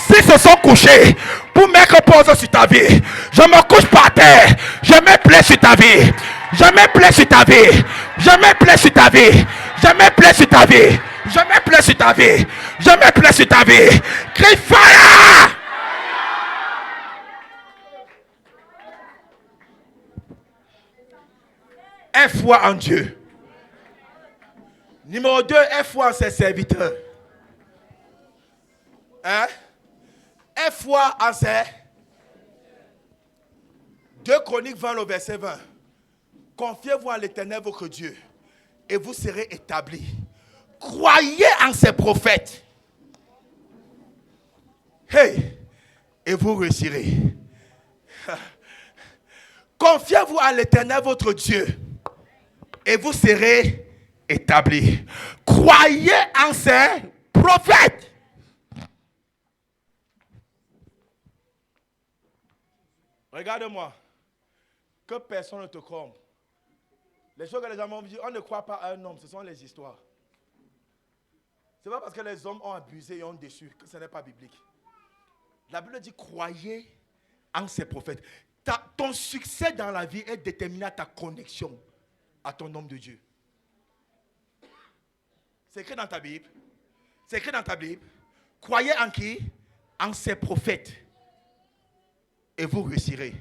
A: S'ils se sont couchés pour mettre pause sur ta vie, je me couche par terre, je mets plaie sur ta vie. Je mets plaie sur ta vie. Je mets plaie sur ta vie. Je mets plaie sur ta vie. Je mets plaie sur ta vie. Je mets plaie sur ta vie. Crie fire! Aie foi en Dieu. Numéro 2, aie foi en ses serviteurs. Hein? Aie foi en ses... 2 Chroniques 20, le verset 20. Confiez-vous en l'Éternel votre Dieu et vous serez établis. Croyez en ses prophètes. Hey! Et vous réussirez. Confiez-vous en l'Éternel votre Dieu et vous serez établis. Croyez en ses prophètes. Regarde-moi. Que personne ne te trompe. Les choses que les gens vont dire, on ne croit pas à un homme, ce sont les histoires. Ce n'est pas parce que les hommes ont abusé et ont déçu que ce n'est pas biblique. La Bible dit, croyez en ses prophètes. Ton succès dans la vie est déterminé à ta connexion à ton homme de Dieu. C'est écrit dans ta Bible. C'est écrit dans ta Bible. Croyez en qui? En ses prophètes. Et vous réussirez.